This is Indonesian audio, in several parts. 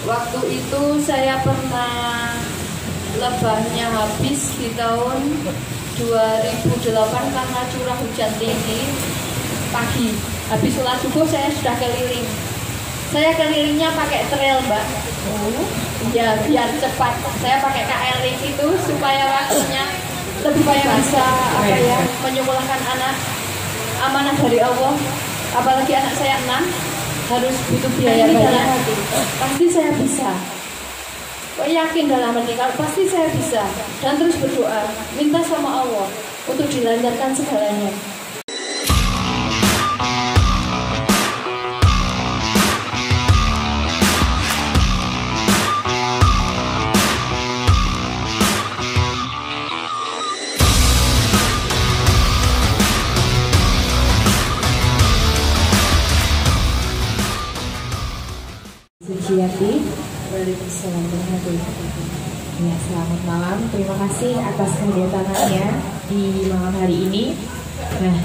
Waktu itu saya pernah lebahnya habis di tahun 2008 karena curah hujan tinggi pagi. Habis sholat subuh saya sudah keliling. Saya kelilingnya pakai trail, Mbak. Ya biar cepat. Saya pakai KLX itu supaya waktunya lebih banyak, bisa menyukulkan anak, amanah dari Allah. Apalagi anak saya 6, harus butuh biaya banyak. Pasti saya bisa. Yakin dalam hati, kalau pasti saya bisa. Dan terus berdoa, minta sama Allah untuk dilancarkan segalanya. Suciati, Waalaikumsalam warahmatullahi wabarakatuh. Ya, selamat malam. Terima kasih atas kedatangannya di malam hari ini. Nah,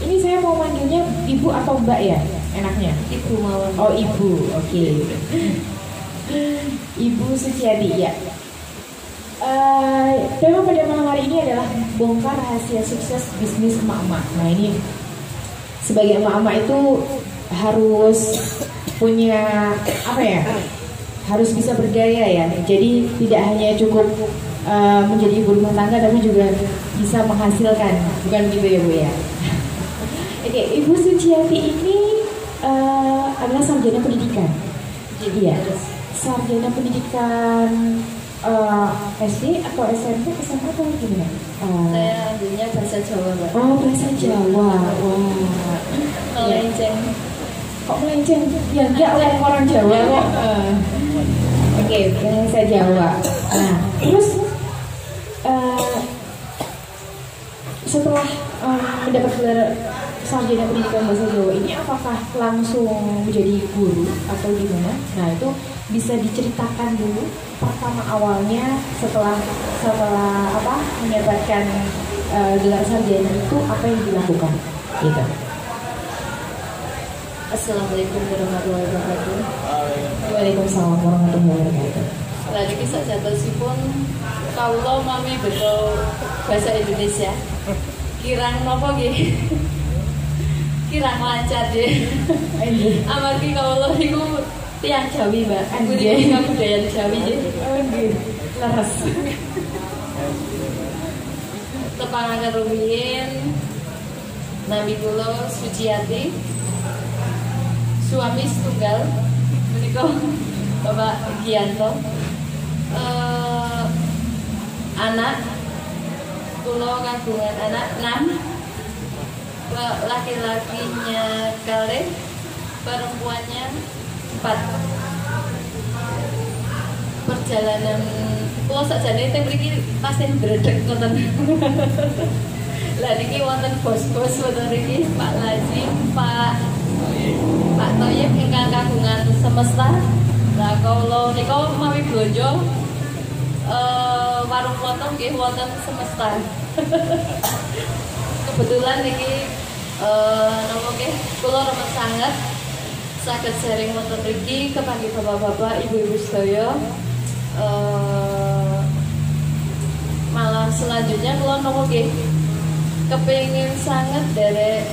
ini saya mau manggilnya Ibu atau Mbak ya? Enaknya? Ibu mawon. Oh, Ibu. Oke. Ibu Suciati ya. Tema pada malam hari ini adalah bongkar rahasia sukses bisnis emak-emak. Nah, ini sebagai emak-emak itu harus punya harus bisa berdaya ya. Jadi tidak hanya cukup menjadi ibu rumah tangga, tapi juga bisa menghasilkan, bukan gitu ya Bu ya. Oke, Ibu Suciati ini adalah sarjana pendidikan. Iya, sarjana pendidikan SD atau SMP, SMA atau gimana? Saya ambilnya bahasa Jawa, Mbak. Oh, bahasa Jawa. Wah, Melenceng. Kok melenceng? Ya enggak, orang Jawa kok. Oke, bahasa Jawa. Nah, terus setelah mendapat gelar sarjana pendidikan bahasa Jawa ini, apakah langsung menjadi guru atau gimana? Nah, itu bisa diceritakan dulu pertama awalnya setelah mendapatkan gelar sarjana itu apa yang dilakukan? Gitu. Assalamualaikum warahmatullahi wabarakatuh. Waalaikumsalam warahmatullahi wabarakatuh. Lagi kisah jatosipun kaulo mami betul bahasa Indonesia. Kirang nopo nggih? Kirang lancar nggih. Amargi kaulo niku tiyang Jawi, Mbak. Nggih, kabudayan Jawi nggih. Nggih. Leres. Tepangaken rumiyin nami kula Suciati. Suami setunggal menika Bapak Gianto. Anak kula kagungan anak 6, laki-lakinya kalih, perempuannya 4. Perjalanan kula sakjane teng mriki tasih bredeg ngoten. Lah niki wonten bos-bos wonten niki Pak Lazim, Pak Toyib ingkang kagungan semesta. Lah kula nika mawi blonjo warung potong nggih wonten semesta. Kebetulan niki napa nggih kula remen sanget saged sharing wonten mriki kepanggih bapak-bapak, ibu-ibu sedaya. Malah selanjutnya kula napa nggih kepengin sanget derek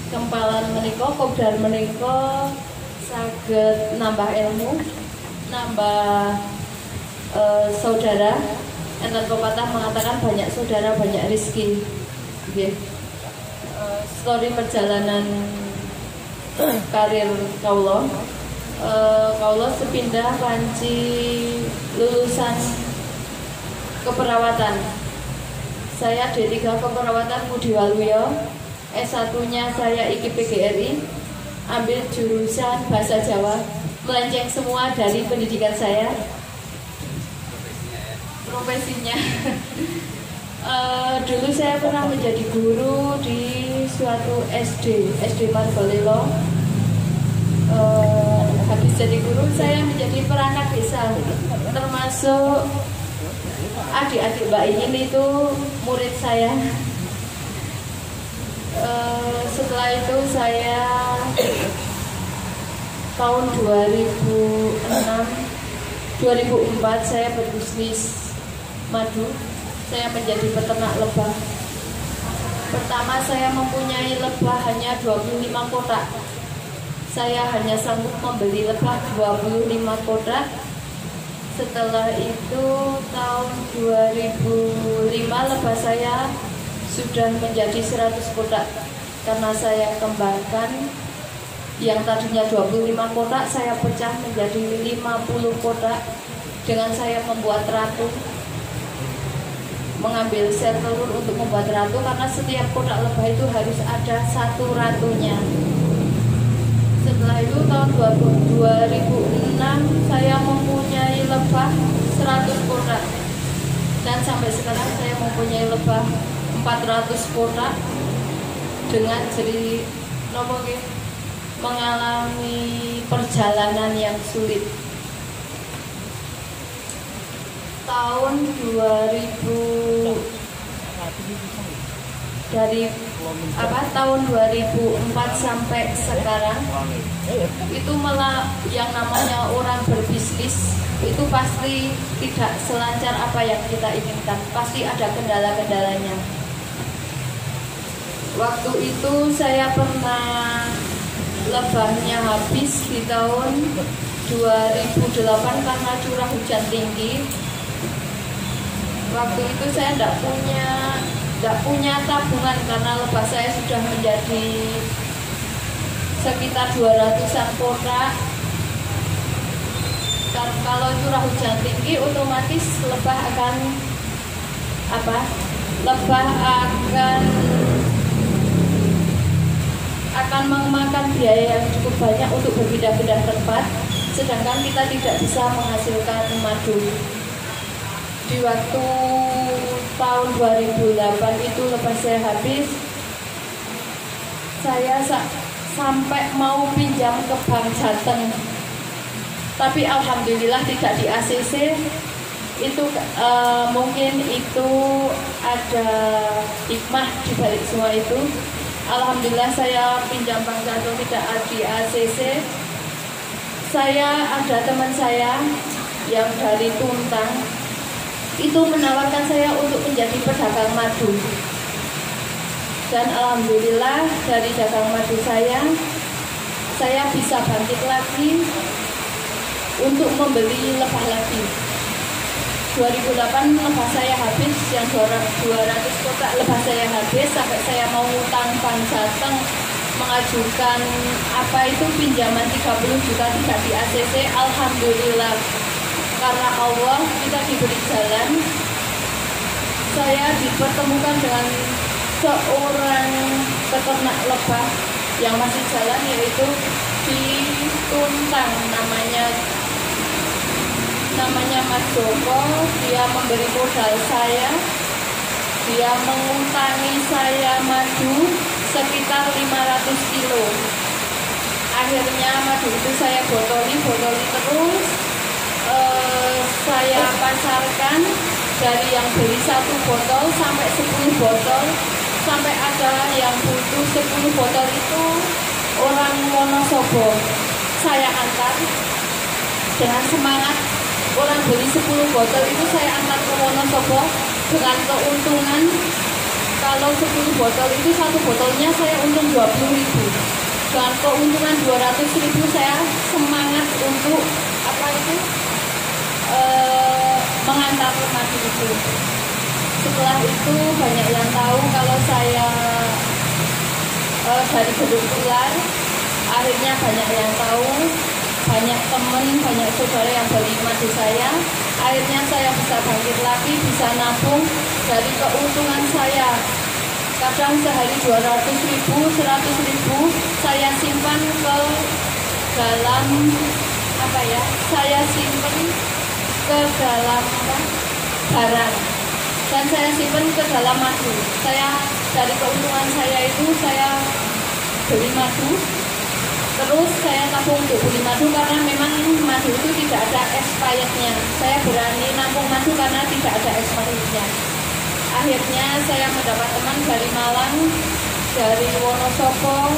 kempalan menika, kopdar menika saged nambah ilmu, nambah saudara. Enten pepatah mengatakan banyak saudara banyak rezeki. Nggih. Story perjalanan karir kaula. Kaula sepindah panci lulusan keperawatan. Saya D3 keperawatan Budi Waluyo. S1-nya saya IKIP PGRI, ambil jurusan bahasa Jawa, melenceng semua dari pendidikan saya. Profesinya dulu saya pernah menjadi guru di suatu SD Margolelo. Habis jadi guru saya menjadi perangkat desa, termasuk adik-adik Mbak ini itu murid saya. Setelah itu saya tahun 2004 saya berbisnis madu. Saya menjadi peternak lebah. Pertama saya mempunyai lebah hanya 25 kotak. Saya hanya sanggup membeli lebah 25 kotak. Setelah itu tahun 2005 lebah saya sudah menjadi 100 kotak. Karena saya kembangkan yang tadinya 25 kotak saya pecah menjadi 50 kotak dengan saya membuat ratu. Mengambil sel telur untuk membuat ratu, karena setiap kotak lebah itu harus ada satu ratunya. Setelah itu tahun 2006 saya mempunyai lebah 100 kotak, dan sampai sekarang saya mempunyai lebah 400 kotak dengan mengalami perjalanan yang sulit. Tahun 2004 sampai sekarang itu malah yang namanya orang berbisnis itu pasti tidak selancar apa yang kita inginkan, pasti ada kendala-kendalanya. Waktu itu saya pernah lebahnya habis di tahun 2008 karena curah hujan tinggi. Waktu itu saya tidak punya tabungan karena lebah saya sudah menjadi sekitar 200-an kotak. Kalau curah hujan tinggi otomatis lebah akan memakan biaya yang cukup banyak untuk berpindah-pindah tempat, sedangkan kita tidak bisa menghasilkan madu. Di waktu tahun 2008 itu lebah saya habis, saya sampai mau pinjam ke Bank Jateng, tapi alhamdulillah tidak di ACC. Itu mungkin itu ada hikmah di balik semua itu. Alhamdulillah saya pinjam Bank Jateng tidak di ACC. Saya ada teman saya yang dari Tuntang itu menawarkan saya untuk menjadi pedagang madu, dan alhamdulillah dari dagang madu saya bisa bangkit lagi untuk membeli lebah lagi. 2008 lebah saya habis, yang 200 kotak lebah saya habis, sampai saya mau utang Bank Jateng mengajukan pinjaman 30 juta tidak di ACC. Alhamdulillah karena Allah kita diberi jalan. Saya dipertemukan dengan seorang peternak lebah yang masih jalan, yaitu di Tuntang, namanya Mas Joko. Dia memberi modal saya, dia mengutangi saya madu sekitar 500 kilo. Akhirnya madu itu saya botoli terus. Saya pasarkan dari yang beli 1 botol sampai 10 botol, sampai ada yang butuh 10 botol itu orang Wonosobo. Saya antar dengan semangat, orang beli 10 botol itu saya antar ke Wonosobo dengan keuntungan. Kalau 10 botol itu 1 botolnya saya untung 20.000. Dengan keuntungan 200.000 saya semangat untuk mengantar madu itu. Setelah itu banyak yang tahu kalau saya dari Gedung Ular. Akhirnya banyak yang tahu, banyak teman, banyak saudara yang beli madu saya. Akhirnya saya bisa bangkit lagi, bisa nabung dari keuntungan saya. Kadang sehari 200.000, 100.000 saya simpan ke dalam saya simpan ke dalam barang, dan saya simpan ke dalam madu. Saya dari keuntungan saya itu saya beli madu, terus saya tabung untuk beli madu karena memang madu itu tidak ada expirednya. Saya berani nampung madu karena tidak ada expirednya. Akhirnya saya mendapat teman dari Malang, dari Wonosobo,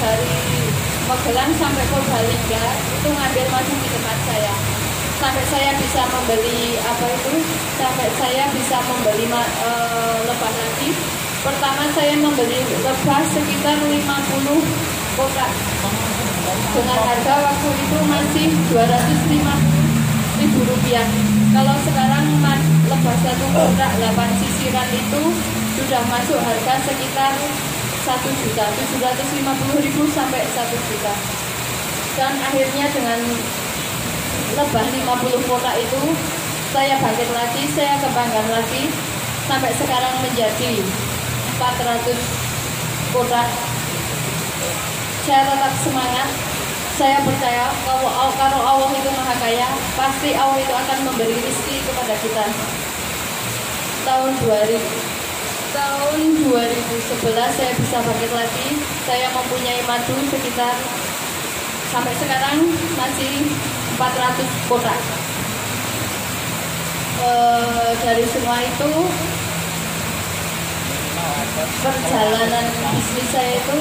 dari Magelang sampai Purbalingga itu ngambil madu di tempat saya. Sampai saya bisa membeli sampai saya bisa membeli lebah lagi. Pertama saya membeli lebah sekitar 50 kotak dengan harga waktu itu masih 250.000 rupiah. Kalau sekarang lebah satu kotak 8 sisiran itu sudah masuk harga sekitar 1.750.000 sampai 1 juta. Dan akhirnya dengan lebah 50 kotak itu saya bangkit lagi, saya kembangkan lagi sampai sekarang menjadi 400 kotak. Saya tetap semangat. Saya percaya kalau Allah itu Maha Kaya, pasti Allah itu akan memberi rezeki kepada kita. Tahun 2011 saya bisa bangkit lagi. Saya mempunyai madu sekitar sampai sekarang masih 400 kotak. Dari semua itu perjalanan bisnis saya itu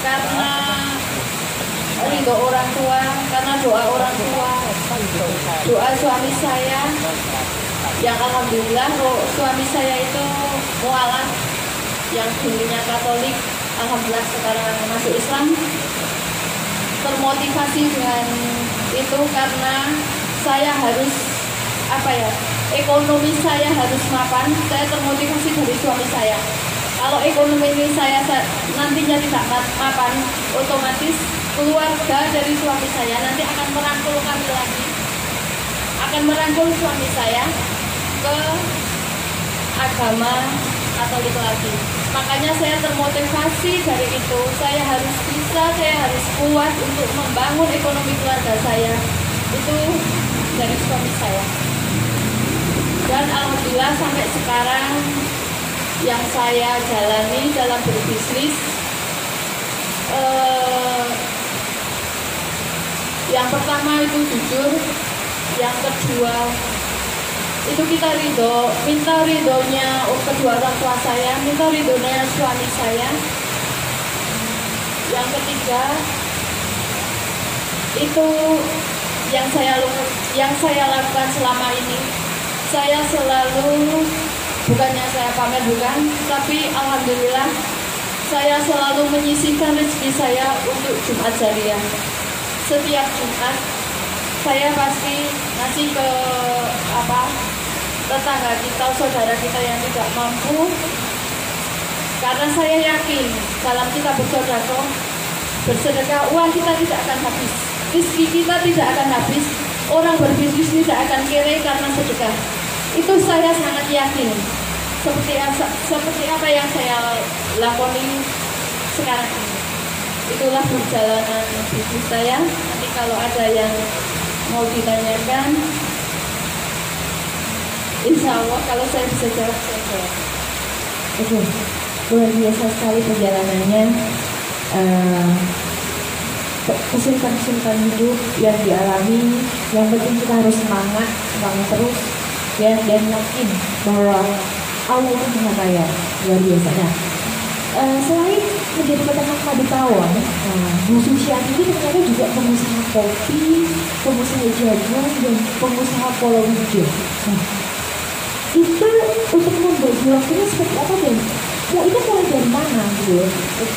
karena ridho orang tua, karena doa orang tua, doa suami saya yang alhamdulillah suami saya itu mualaf, yang dulunya Katolik, alhamdulillah sekarang masuk Islam. Termotivasi dengan itu karena saya harus ekonomi saya harus mapan. Saya termotivasi dari suami saya. Kalau ekonomi ini saya nantinya tidak mapan, otomatis keluarga dari suami saya nanti akan merangkul kami lagi, akan merangkul suami saya ke agama Katolik lagi. Makanya saya termotivasi dari itu. Saya harus bisa, saya harus kuat untuk membangun ekonomi keluarga saya. Itu dari suami saya. Dan alhamdulillah sampai sekarang yang saya jalani dalam berbisnis, yang pertama itu jujur, yang kedua itu kita minta ridhonya kedua orang tua saya, minta ridhonya suami saya. Yang ketiga itu yang saya lakukan selama ini. Saya selalu, bukannya saya pamer bukan, tapi alhamdulillah saya selalu menyisihkan rezeki saya untuk Jumat Jariah. Setiap Jumat saya pasti ngasih ke tetangga kita, saudara kita yang tidak mampu, karena saya yakin dalam kita bersedekah uang kita tidak akan habis, rezeki kita tidak akan habis, orang berbisnis tidak akan kere karena sedekah. Itu saya sangat yakin. Seperti apa yang saya lakoni sekarang ini. Itulah perjalanan bisnis saya. Nanti kalau ada yang mau ditanyakan, insya Allah kalau saya bisa jawab, saya jawab. Oke, luar biasa sekali perjalanannya. Kesulitan-kesulitan hidup yang dialami, yang penting kita harus semangat terus ya, dan yakin bahwa Allah itu Maha Kaya, luar biasa. Nah, selain menjadi peternak madu tawon, Bu Susiati ini ternyata juga pengusaha kopi, pengusaha jagung, dan pengusaha palawija. Nah, itu untuk membagi waktunya seperti apa, dan itu mulai dari mana gitu?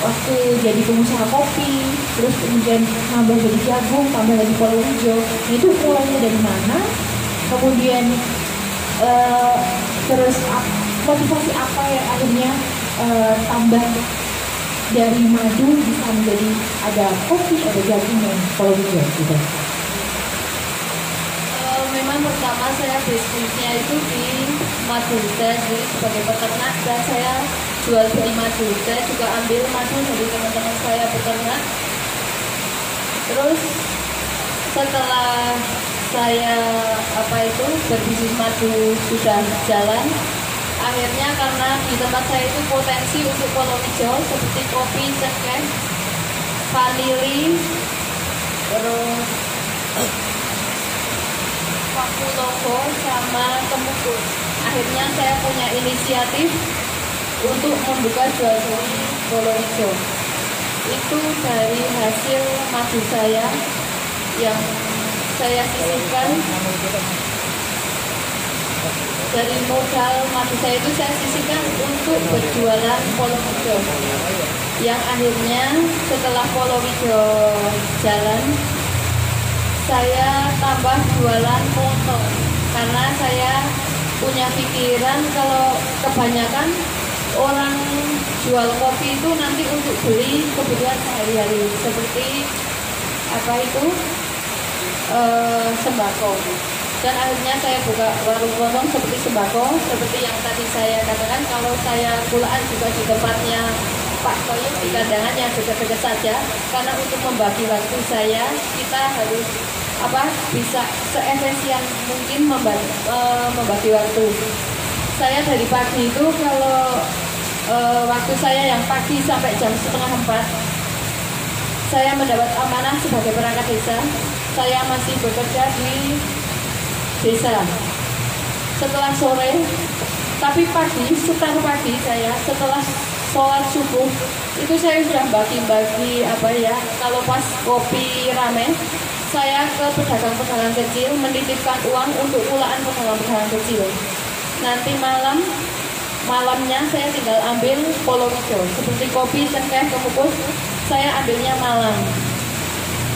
Waktu jadi pengusaha kopi, terus kemudian nambah jadi jagung, tambah lagi palawija, itu mulainya dari mana? Kemudian terus motivasi apa yang akhirnya tambah dari madu bisa menjadi ada kopi, ada jagung, dan palawija gitu? Memang pertama saya bisnisnya itu di madu, saya sendiri sebagai peternak dan saya jual beli madu. Saya juga ambil madu dari teman-teman saya peternak. Terus setelah saya berbisnis madu sudah jalan, akhirnya karena di tempat saya itu potensi untuk palawija seperti kopi, cengkeh, vanili, terus Pakulogo sama Kemukus. Akhirnya saya punya inisiatif untuk membuka jual beli palawija. itu dari hasil madu saya yang saya sisihkan. Dari modal madu saya itu saya sisihkan untuk berjualan Polowijo, yang akhirnya setelah Polowijo jalan, saya tambah jualan motor karena saya punya pikiran kalau kebanyakan orang jual kopi itu nanti untuk beli kebutuhan sehari-hari seperti apa itu sembako. Dan akhirnya saya buka warung kosong seperti sembako, seperti yang tadi saya katakan. Kalau saya pulaan juga di tempatnya Pak Koyum di kandangan yang dekat-dekat saja, karena untuk membagi waktu saya, kita harus bisa seefisien mungkin membagi waktu. Saya dari pagi itu kalau waktu saya yang pagi sampai jam 3:30, saya mendapat amanah sebagai perangkat desa. Saya masih bekerja di desa. Setelah sore, tapi pagi, setelah pagi saya setelah sholat subuh itu saya sudah bagi-bagi kalau pas kopi rame, saya ke pedagang-pedagang kecil menitipkan uang untuk pulaan pedagang-pedagang kecil. Nanti malamnya saya tinggal ambil Polowijo seperti kopi, cengkeh, kemukus, saya ambilnya malam.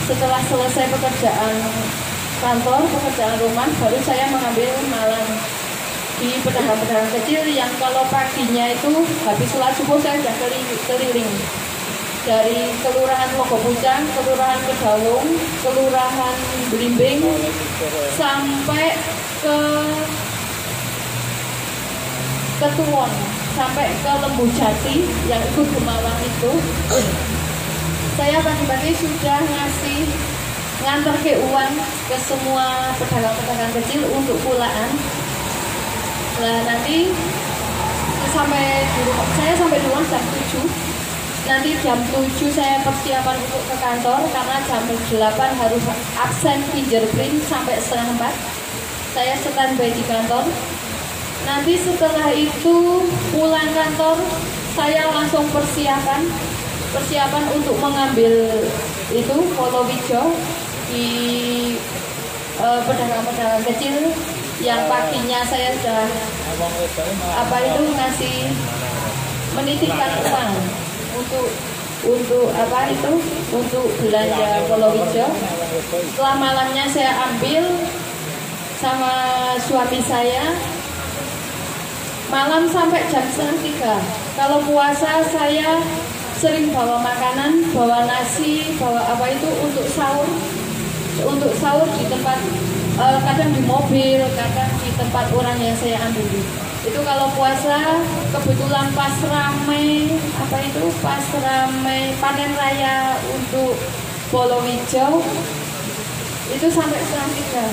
Setelah selesai pekerjaan kantor, pekerjaan rumah, baru saya mengambil malam di pedagang-pedagang kecil yang kalau paginya itu habis sholat subuh saya sudah keliling dari Kelurahan Logopucang, Kelurahan Kedawung, Kelurahan Blimbing sampai ke Ketuwon, sampai ke Lembujati yang ikut Gemawang itu. Saya pagi-pagi sudah ngantar ke uang ke semua pedagang-pedagang kecil untuk pulaan. Nah nanti saya sampai di rumah jam 7. Nanti jam 7 saya persiapan untuk ke kantor karena jam 8 harus absen fingerprint sampai 3:30. Saya standby di kantor. Nanti setelah itu pulang kantor, saya langsung persiapan untuk mengambil itu Polowijo di pedagang-pedagang kecil yang paginya saya sudah menitipkan uang untuk belanja Polowijo. Setelah malamnya saya ambil sama suami saya malam sampai jam 2:30. Kalau puasa saya sering bawa makanan, bawa nasi, bawa untuk sahur. Untuk sahur di tempat, kadang di mobil, kadang di tempat orang yang saya ambil. Itu kalau puasa kebetulan pas rame panen raya untuk Polowijo itu sampai 2:30.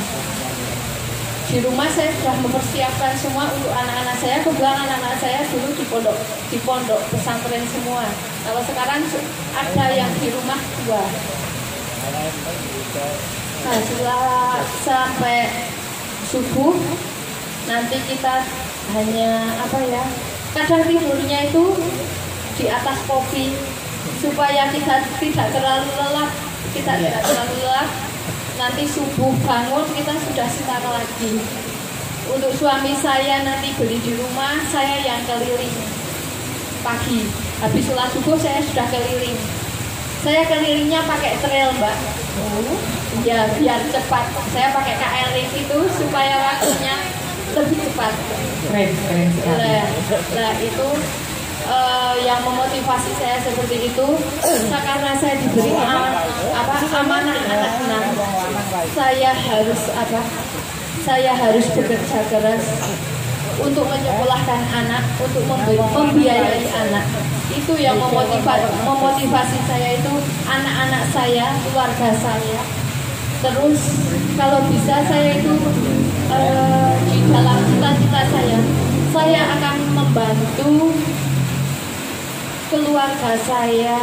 Di rumah saya sudah mempersiapkan semua untuk anak-anak saya. Kebetulan anak-anak saya dulu di pondok pesantren semua. Kalau sekarang ada yang di rumah 2. Nah setelah sampai subuh nanti kita hanya kadang tidurnya itu di atas kopi supaya kita tidak terlalu lelah. Nanti subuh bangun kita sudah setara lagi. Untuk suami saya nanti beli di rumah, saya yang keliling pagi. Habis sholat subuh saya sudah keliling. Saya kelilingnya pakai trail, Mbak. Ya biar cepat. Saya pakai KL itu supaya waktunya lebih cepat. Keren sekali. Nah itu yang memotivasi saya seperti itu karena saya diberi amanah anak-anak. Saya harus bekerja keras untuk menyekolahkan anak, untuk membiayai anak. Itu yang memotivasi saya itu anak-anak saya, keluarga saya. Terus kalau bisa saya itu di dalam cita-cita saya akan membantu keluarga saya,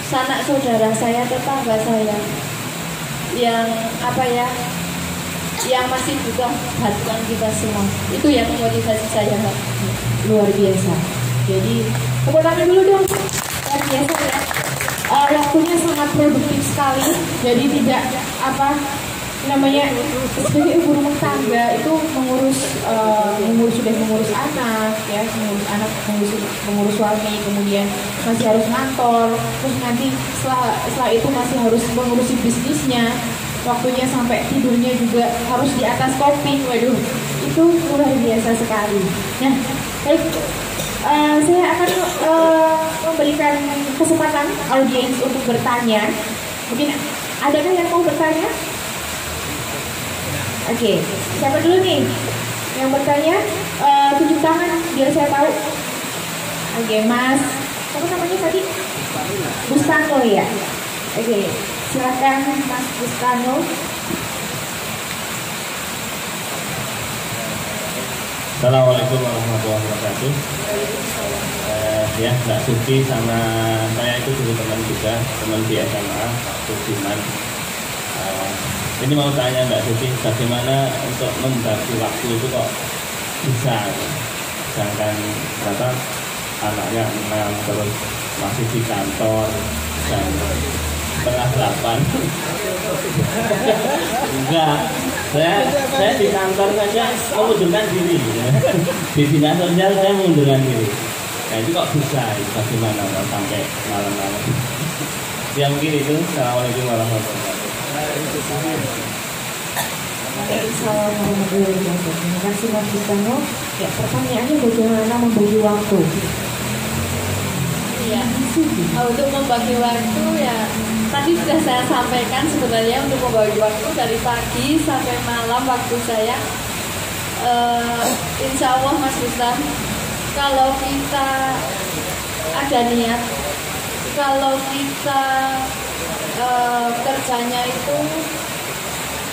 sanak saudara saya, tetangga saya yang yang masih butuh bantuan kita semua. Itu yang memotivasi saya, Mbak. Luar biasa. Jadi tepuk tangan dulu dong. Luar biasa ya. waktunya sangat produktif sekali. Jadi tidak apa namanya, sebagai ibu rumah tangga itu sudah mengurus anak ya, mengurus suami, kemudian masih harus ngantor, terus nanti setelah itu masih harus mengurusi bisnisnya, waktunya sampai tidurnya juga harus di atas kopi. Waduh, itu luar biasa sekali. Nah, baik, saya akan memberikan kesempatan audiens untuk bertanya. Mungkin adakah yang mau bertanya? Oke, siapa dulu nih yang bertanya? Tunjuk tangan biar saya tahu. Oke, Mas, apa namanya tadi? Bustano ya. Oke, silakan Mas Bustano. Assalamualaikum warahmatullahi wabarakatuh. Ya, Mbak Suci sama saya itu dulu teman juga, teman di SMA, Suciman. Ini mau tanya Mbak Suci, bagaimana untuk membagi waktu itu kok bisa? Sedangkan kata anaknya 6, terus masih di kantor dan setengah 8. Enggak, saya di kantor saja mengundurkan diri. Di dinas sosial saya mengundurkan diri. Nah itu kok bisa? Bagaimana kalau sampai malam-malam? Ya mungkin itu. Assalamualaikum warahmatullahi wabarakatuh. Assalamualaikum. Terima kasih Mas Bustano. Ya, pertanyaannya bagaimana membagi waktu? Iya, untuk membagi waktu ya tadi sudah saya sampaikan sebenarnya untuk membagi waktu dari pagi sampai malam waktu saya. Insya Allah Mas Rustam, kalau kita ada niat, kalau kita kerjanya itu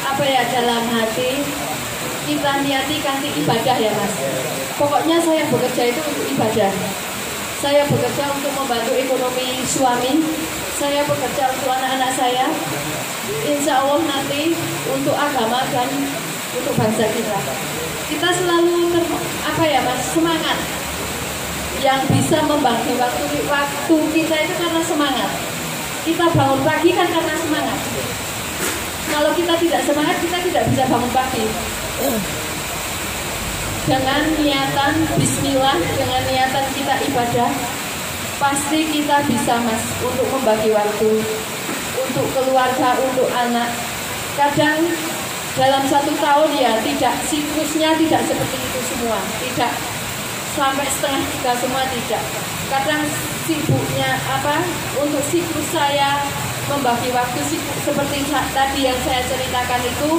apa ya, dalam hati kita niati kanti ibadah ya Mas. Pokoknya saya bekerja itu untuk ibadah. Saya bekerja untuk membantu ekonomi suami, saya bekerja untuk anak-anak saya. Insya Allah nanti untuk agama dan untuk bangsa kita. Kita selalu semangat. Yang bisa membagi waktu kita itu karena semangat. Kita bangun pagi kan karena semangat. Kalau kita tidak semangat, kita tidak bisa bangun pagi. Dengan niatan bismillah, dengan niatan kita ibadah, pasti kita bisa Mas untuk membagi waktu untuk keluarga, untuk anak. Kadang dalam 1 tahun ya siklusnya tidak seperti itu semua, tidak sampai setengah 3 semua, tidak. Kadang sibuknya untuk siklus saya membagi waktu seperti tadi yang saya ceritakan itu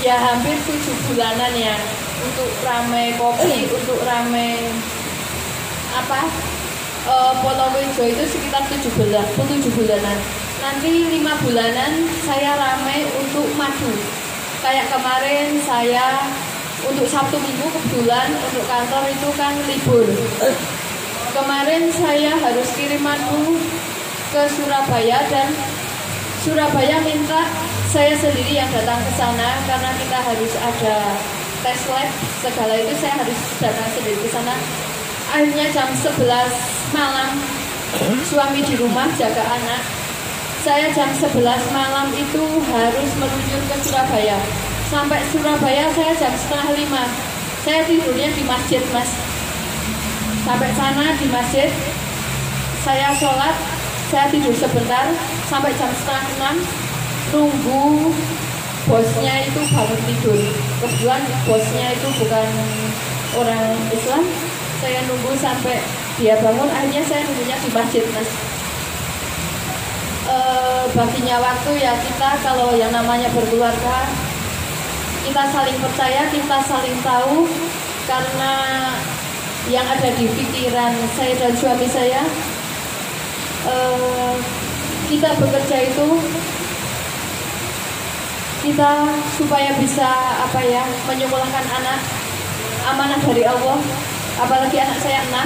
ya hampir 7 bulanan ya, untuk rame kopi, untuk rame Polowejo itu sekitar 7 bulanan. Nanti 5 bulanan saya rame untuk madu. Kayak kemarin saya untuk Sabtu Minggu kebetulan untuk kantor itu kan libur. Kemarin saya harus kirim madu ke Surabaya dan Surabaya minta saya sendiri yang datang ke sana karena kita harus ada tes lab segala itu, saya harus datang sendiri ke sana. Akhirnya jam 11 malam suami di rumah jaga anak. Saya jam 11 malam itu harus meluncur ke Surabaya. Sampai Surabaya saya jam setengah 5. Saya tidurnya di masjid Mas. Sampai sana di masjid saya sholat, saya tidur sebentar sampai jam setengah 6 nunggu bosnya itu bangun tidur. Kebetulan bosnya itu bukan orang Islam. Saya nunggu sampai dia bangun, akhirnya saya nunggunya di masjid Mas. Baginya waktu ya kita kalau yang namanya berkeluarga, kita saling percaya, kita saling tahu. Karena yang ada di pikiran saya dan suami saya, kita bekerja itu kita supaya bisa menyekolahkan anak, amanah dari Allah. Apalagi anak saya 6,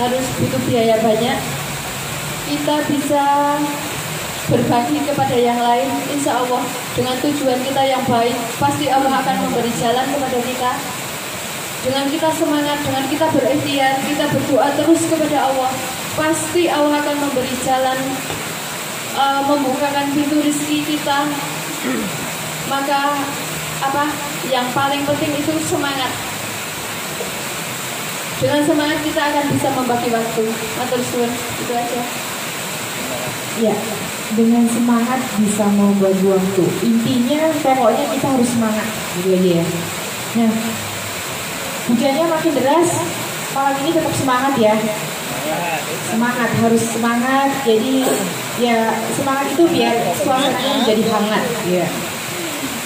harus butuh biaya banyak. Kita bisa berbagi kepada yang lain, insya Allah dengan tujuan kita yang baik, pasti Allah akan memberi jalan kepada kita. Dengan kita semangat, dengan kita berikhtiar, kita berdoa terus kepada Allah, pasti Allah akan memberi jalan membukakan pintu rezeki kita, maka yang paling penting itu semangat. Dengan semangat kita akan bisa membagi waktu. Matur suwun, itu aja. Ya, dengan semangat bisa membagi waktu. Intinya pokoknya kita harus semangat, gitu aja ya. Nah, hujannya makin deras, malam ini tetap semangat ya. Semangat, harus semangat. Jadi ya semangat itu biar suasananya menjadi hangat ya.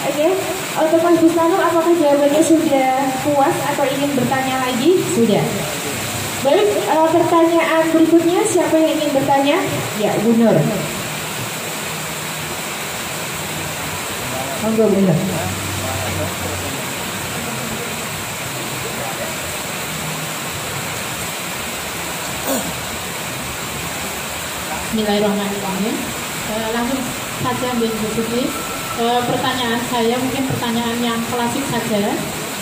Oke, untuk Mas Busnano, apakah jawabannya sudah puas atau ingin bertanya lagi? Sudah. Baik, pertanyaan berikutnya siapa yang ingin bertanya? Ya, Bu Nur. Monggo Bu Nur. Bismillahirrahmanirrahim. Langsung saja Bu Suci. Pertanyaan saya mungkin pertanyaan yang klasik saja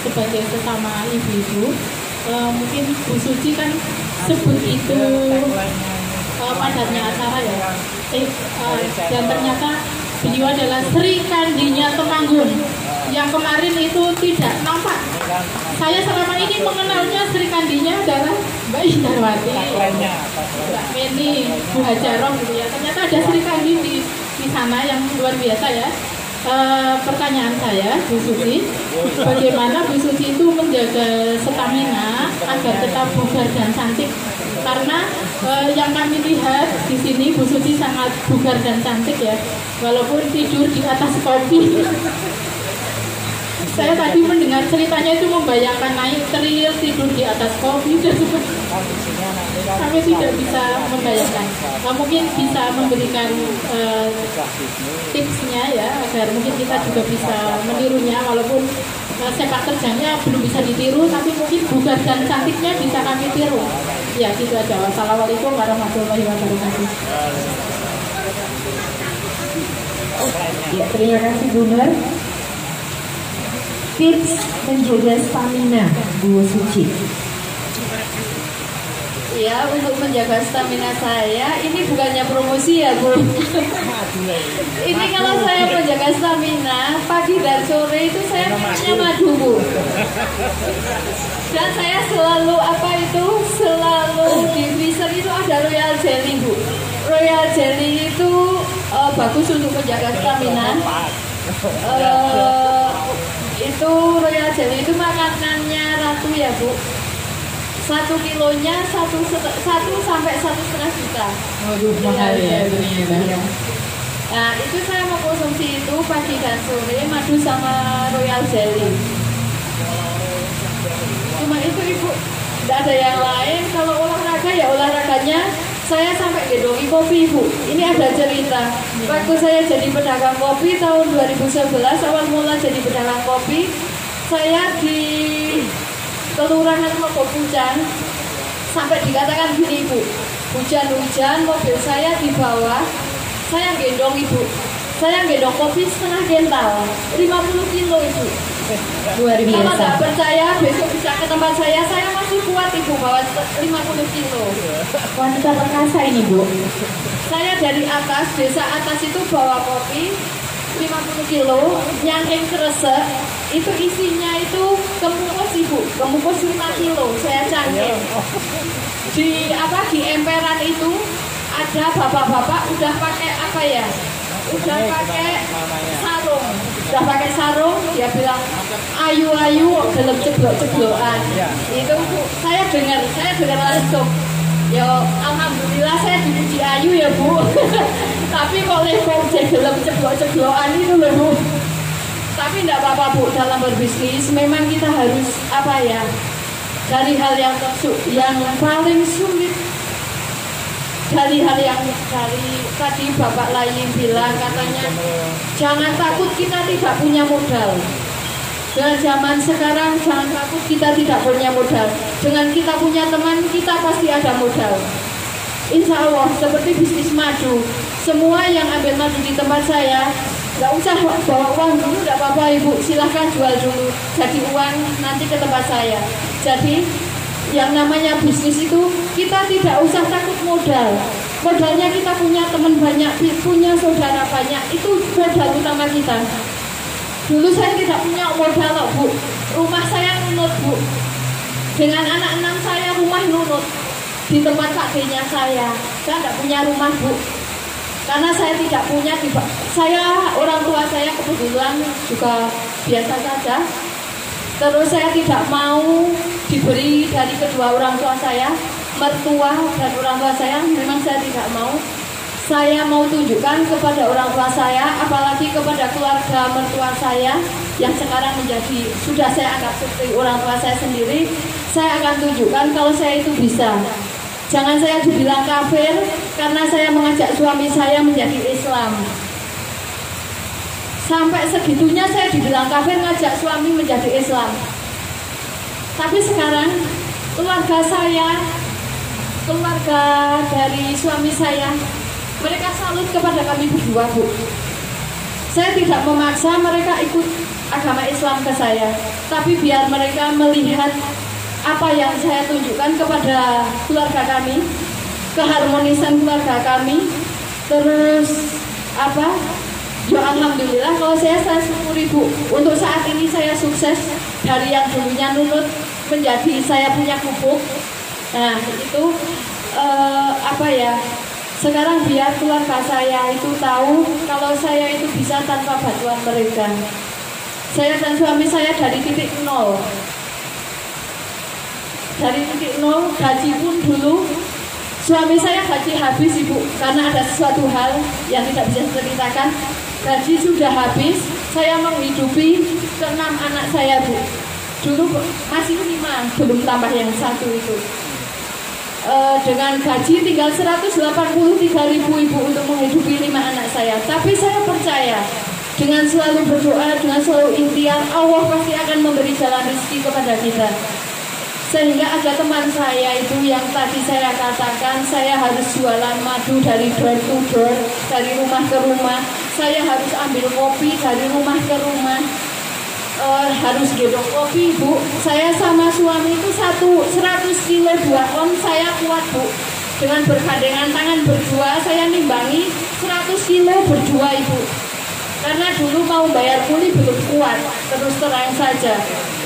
sebagai sesama ibu-ibu. Mungkin Bu Suci kan sebut itu padatnya acara ya. Dan ternyata beliau adalah Sri Kandinya Temanggung. Yang kemarin itu tidak nampak. Saya selama ini mengenalnya Sri Kandinya adalah Mbak Indarwati, Mbak Meni, Bu Hajaroh gitu ya. Ternyata ada Sri Kandi di sana yang luar biasa ya. Pertanyaan saya, Bu Suci, bagaimana Bu Suci itu menjaga stamina agar tetap bugar dan cantik? Karena yang kami lihat di sini Bu Suci sangat bugar dan cantik ya, walaupun tidur di atas kopi. Saya tadi mendengar ceritanya itu membayangkan naik tril tidur di atas kopi. Kami tidak bisa membayangkan. Mungkin bisa memberikan tipsnya ya, agar mungkin kita juga bisa menirunya, walaupun sepak terjangnya belum bisa ditiru, tapi mungkin bugar dan cantiknya bisa kami tiru. Ya gitu aja. Wassalamualaikum warahmatullahi wabarakatuh. Ya, terima kasih Bu Nur. Tips menjaga stamina Bu Suci. Ya, untuk menjaga stamina saya, ini bukannya promosi ya Bu. Ini kalau saya menjaga stamina, pagi dan sore itu saya minumnya madu Bu. Dan saya selalu selalu di freezer itu ada Royal Jelly Bu. Royal Jelly itu bagus untuk menjaga stamina. Itu Royal Jelly itu makanannya Ratu ya Bu. 1 kilonya 1 sampai 1,5 juta. Waduh, mahal ya ternyata. Nah itu saya mengkonsumsi itu pagi dan sore madu sama Royal Jelly. Cuma itu Ibu, tidak ada yang lain. Kalau olahraga ya olahraganya saya sampai gendongi kopi Ibu. Ini ada cerita. Waktu saya jadi pedagang kopi tahun 2011, awal mula jadi pedagang kopi, saya di Kelurahan Logo Pucang, sampai dikatakan gini Bu, hujan-hujan mobil saya di bawah, saya gendong Ibu, saya gendong kopi setengah kental, 50 kilo Ibu. Luar biasa. Kalau nggak percaya besok bisa ke tempat saya masih kuat Ibu bawa 50 kilo. Wanita perkasa ini Bu. Saya dari atas, desa atas itu bawa kopi 50 kilo, nyangking kresek, itu isinya itu kemungkus Ibu, kemungkus 5 kilo, saya cangking. Di emperan itu ada bapak-bapak udah pakai udah pakai sarung, dia bilang ayu dalam ceblok-ceblokan. Itu saya dengar langsung. Ya alhamdulillah saya dipuji ayu ya Bu. Tapi kok level dalam ceblok-ceblokan itu loh Bu. Tapi tidak apa-apa Bu, dalam berbisnis memang kita harus dari hal yang paling sulit, dari hal yang tadi Bapak Lain bilang katanya jangan takut kita tidak punya modal. Dengan zaman sekarang jangan takut kita tidak punya modal. Dengan kita punya teman kita pasti ada modal. Insya Allah seperti bisnis madu, semua yang ambil madu di tempat saya nggak usah bawa uang dulu, nggak apa-apa Ibu, silahkan jual dulu, jadi uang nanti ke tempat saya. Jadi yang namanya bisnis itu kita tidak usah takut modal. Modalnya kita punya teman banyak, punya saudara banyak, itu modal utama kita. Dulu saya tidak punya modal loh Bu, rumah saya nunut Bu. Dengan anak 6 saya rumah nunut di tempat Pak D-nya saya tidak punya rumah Bu. Karena saya tidak punya, saya orang tua saya kebetulan juga biasa saja. Terus saya tidak mau diberi dari kedua orang tua saya, mertua dan orang tua saya, memang saya tidak mau. Saya mau tunjukkan kepada orang tua saya, apalagi kepada keluarga mertua saya yang sekarang menjadi, sudah saya anggap seperti orang tua saya sendiri. Saya akan tunjukkan kalau saya itu bisa. Jangan saya dibilang kafir karena saya mengajak suami saya menjadi Islam. Sampai segitunya saya dibilang kafir ngajak suami menjadi Islam. Tapi sekarang keluarga saya, keluarga dari suami saya, mereka salut kepada kami berdua Bu. Saya tidak memaksa mereka ikut agama Islam ke saya, tapi biar mereka melihat apa yang saya tunjukkan kepada keluarga kami, keharmonisan keluarga kami. Terus apa? Ya alhamdulillah kalau saya syukuri Bu. Untuk saat ini saya sukses dari yang dulunya nunut menjadi saya punya pupuk. Nah itu apa ya? Sekarang biar keluarga saya itu tahu kalau saya itu bisa tanpa bantuan mereka. Saya dan suami saya dari titik nol. Dari titik nol, gaji pun dulu suami saya gaji habis Ibu, karena ada sesuatu hal yang tidak bisa saya ceritakan. Gaji sudah habis, saya menghidupi 6 anak saya Bu. Dulu masih 5, belum tambah yang 1 itu. Dengan gaji tinggal 183.000 Ibu untuk menghidupi 5 anak saya. Tapi saya percaya dengan selalu berdoa, dengan selalu ikhtiar, Allah pasti akan memberi jalan rezeki kepada kita. Sehingga ada teman saya itu yang tadi saya katakan, saya harus jualan madu dari door to door, dari rumah ke rumah. Saya harus ambil kopi dari rumah ke rumah, harus gendong kopi Bu. Saya sama suami itu 100 kilo 2 on saya kuat Bu. Dengan bergandengan tangan berdua saya nimbangi 100 kilo berdua Ibu. Karena dulu mau bayar kuli belum kuat, terus terang saja.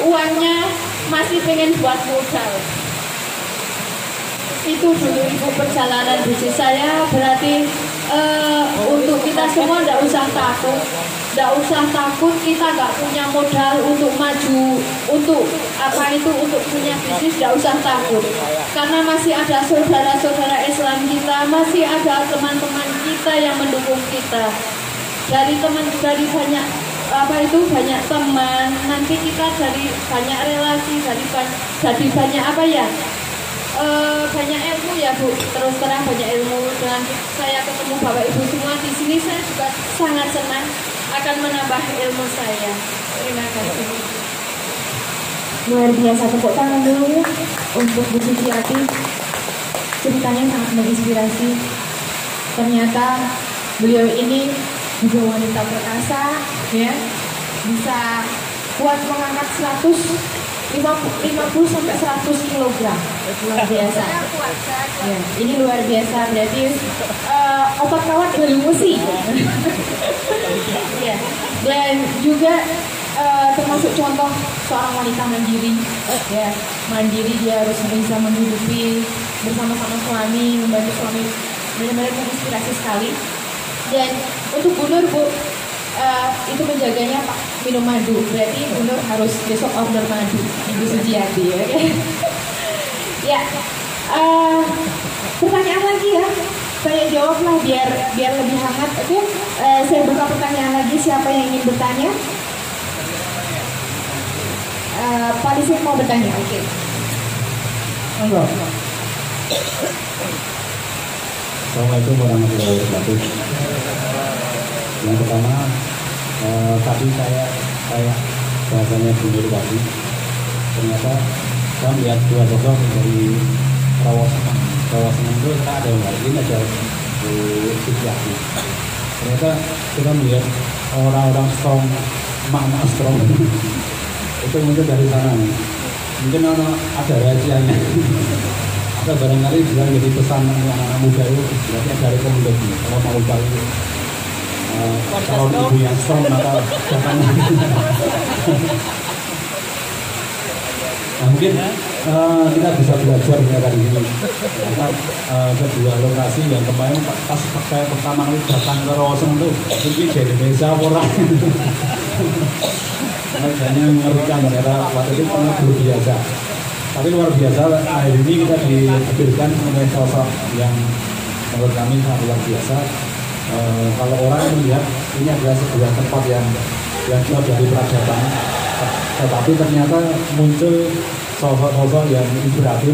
Uangnya masih pengen buat modal. Itu dulu Ibu perjalanan bisnis saya. Berarti untuk kita semua tidak usah takut. Tidak usah takut kita nggak punya modal untuk maju, untuk apa itu, untuk punya bisnis, tidak usah takut. Karena masih ada saudara-saudara Islam kita, masih ada teman-teman kita yang mendukung kita. Dari banyak apa itu, banyak teman, nanti kita dari banyak relasi, dari banyak apa ya, banyak ilmu ya Bu. Terus terang banyak ilmu. Dengan saya ketemu Bapak Ibu semua di sini, saya juga sangat senang akan menambah ilmu saya. Terima kasih. Luar biasa, tepuk tangan dulu ya untuk Bu Suciati. Ceritanya sangat menginspirasi. Ternyata beliau ini juga wanita perkasa, ya, bisa kuat mengangkat 50 sampai 100 kilogram. Luar biasa. Ya, ini luar biasa, berarti otot kawat beremosi. Ya, dan juga termasuk contoh seorang wanita mandiri. Ya, mandiri, dia harus bisa menghidupi bersama-sama suami, membantu suami, benar-benar menginspirasi sekali. Dan untuk Bu Nur Bu, itu menjaganya Pak minum madu, berarti Bu Nur harus besok order madu Ibu Suciati, ya. Ya, pertanyaan lagi ya, saya jawablah biar lebih hangat. Oke, saya buka pertanyaan lagi, siapa yang ingin bertanya? Pak Lisik mau bertanya, oke. Monggo. Assalamualaikum warahmatullahi wabarakatuh. Yang pertama, tadi saya bahasanya Bunur tadi, ternyata saya melihat dua sosok dari Rawasenang. Rawasenang itu kita ada ini ada Bu Suciati. Ternyata kita melihat orang-orang strong, emak-emak strong itu mungkin dari sana. Mungkin ada rahasianya. Kita barangkali bisa jadi pesan anak-anak muda itu berarti ada rekomendasi kalau mau cari kalau ibu yang strong maka jangan. Nah, mungkin kita bisa belajar ya dari sini. Kita kedua lokasi yang kemarin pas saya pertama kali datang ke Rosen itu mungkin di Indonesia orang. Hanya mengerikan ternyata waktu itu pernah luar biasa. Tapi luar biasa akhir ini kita dihadirkan oleh sosok yang menurut kami sangat luar biasa. Kalau orang melihat ini adalah sebuah tempat yang jauh dari peradaban, tetapi ternyata muncul sosok-sosok yang inspiratif,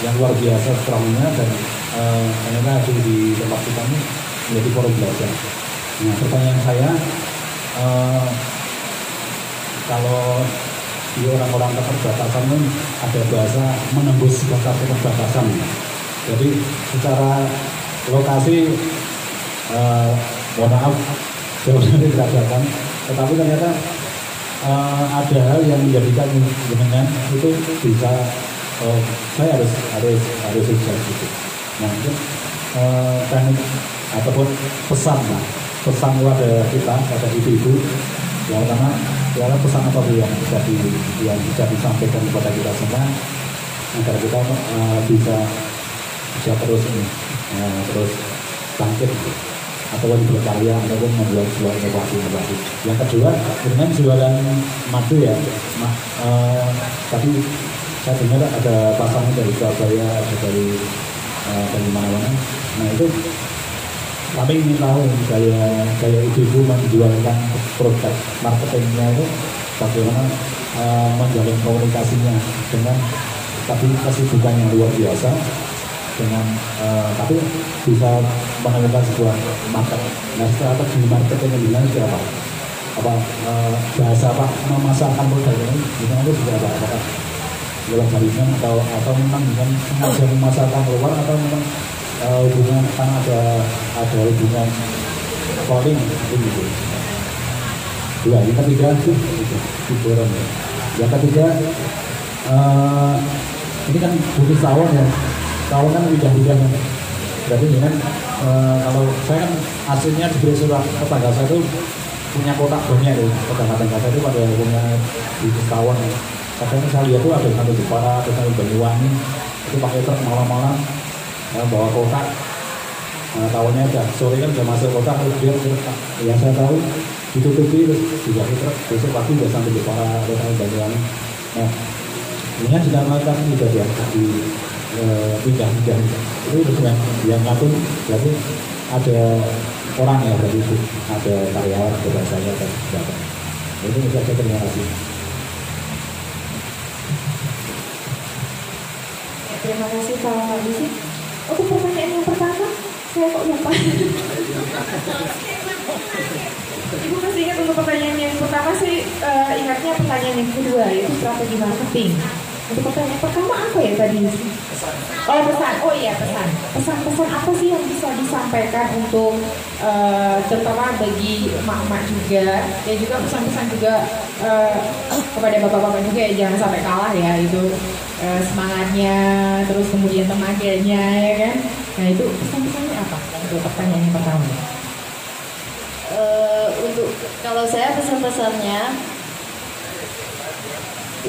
yang luar biasa strongnya dan ternyata hadir di tempat kita ini menjadi forum belajar. Nah, pertanyaan saya, kalau di orang-orang keterbatasan ini ada bahasa menembus batas keterbatasan. Jadi secara lokasi mohon maaf jauh dari kerajaan, tetapi ternyata ada hal yang menjadikan jenengan itu bisa saya harus sukses gitu. Nah itu teknik ataupun pesan kepada kita, pada ibu-ibu yang pertama adalah pesan apa yang bisa disampaikan kepada kita semua agar kita bisa terus terus bangkit ataupun berkarya ataupun membuat sebuah inovasi. Yang kedua dengan jualan madu ya, tapi saya dengar ada pasarnya dari Surabaya, ada dari mana-mana. Nah itu kami ingin tahu gaya ibu-ibu menjualkan produk marketingnya itu bagaimana menjalin komunikasinya dengan tapi kesibukan yang luar biasa dengan tapi bisa menemukan sebuah market. Nah strategi marketingnya di sana siapa? Bahasa apa memasarkan produk ini di sana itu sudah apa? Apakah dalam jaringan atau memang dengan sengaja memasarkan keluar atau memang hubungan kan ada hubungan calling gitu. Dua, yang ketiga hiburan ya. Yang ketiga ini kan butuh tawon ya. Tawon kan bidang-bidang. Berarti dengan kalau saya kan aslinya di surat tetangga saya itu punya kotak banyak ya. Tetangga-tetangga saya itu pada punya bisnis tawon ya. Kadang saya lihat tuh ada satu Jepara, ada satu Banyuwangi itu pakai truk malam-malam bawa kotak, tawonnya udah sore kan udah masuk kotak terus dia yang saya tahu ditutupi terus juga truk besok pagi udah sampai Jepara atau sampai Banyuwangi. Nah dengan sudah melakukan juga dia di pindah-pindah itu yang ngatur berarti ada orang ya, berarti itu ada karyawan, ada bahasanya dan sebagainya. Itu saja, terima kasih. Terima kasih Pak Abisi. Untuk pertanyaan yang pertama, saya kok lupa. Ibu masih ingat untuk pertanyaan yang pertama sih, ingatnya pertanyaan yang kedua, yaitu strategi marketing. Untuk pertanyaan pertama apa ya tadi? Oh pesan, oh iya pesan. Pesan-pesan apa sih yang bisa disampaikan untuk terutama bagi emak-emak juga, ya juga pesan-pesan juga kepada bapak-bapak juga ya, jangan sampai kalah ya itu semangatnya, terus kemudian temaganya ya kan. Nah itu pesan-pesannya apa untuk pertanyaan yang pertama? Untuk kalau saya pesan-pesannya,